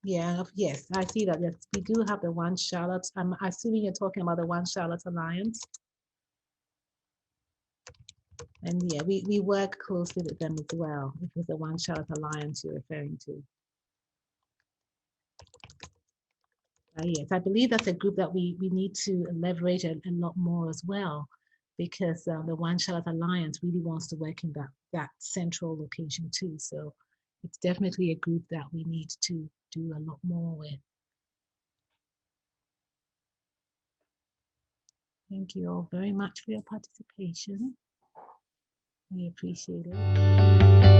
Yeah, yes, I see that. Yes, we do have the One Charlotte. I'm assuming you're talking about the One Charlotte Alliance. And yeah, we work closely with them as well. It was the One Charlotte Alliance you're referring to. Yes, I believe that's a group that we need to leverage a lot more as well, because the One Charlotte Alliance really wants to work in that central location too. So it's definitely a group that we need to do a lot more with. Thank you all very much for your participation. We appreciate it.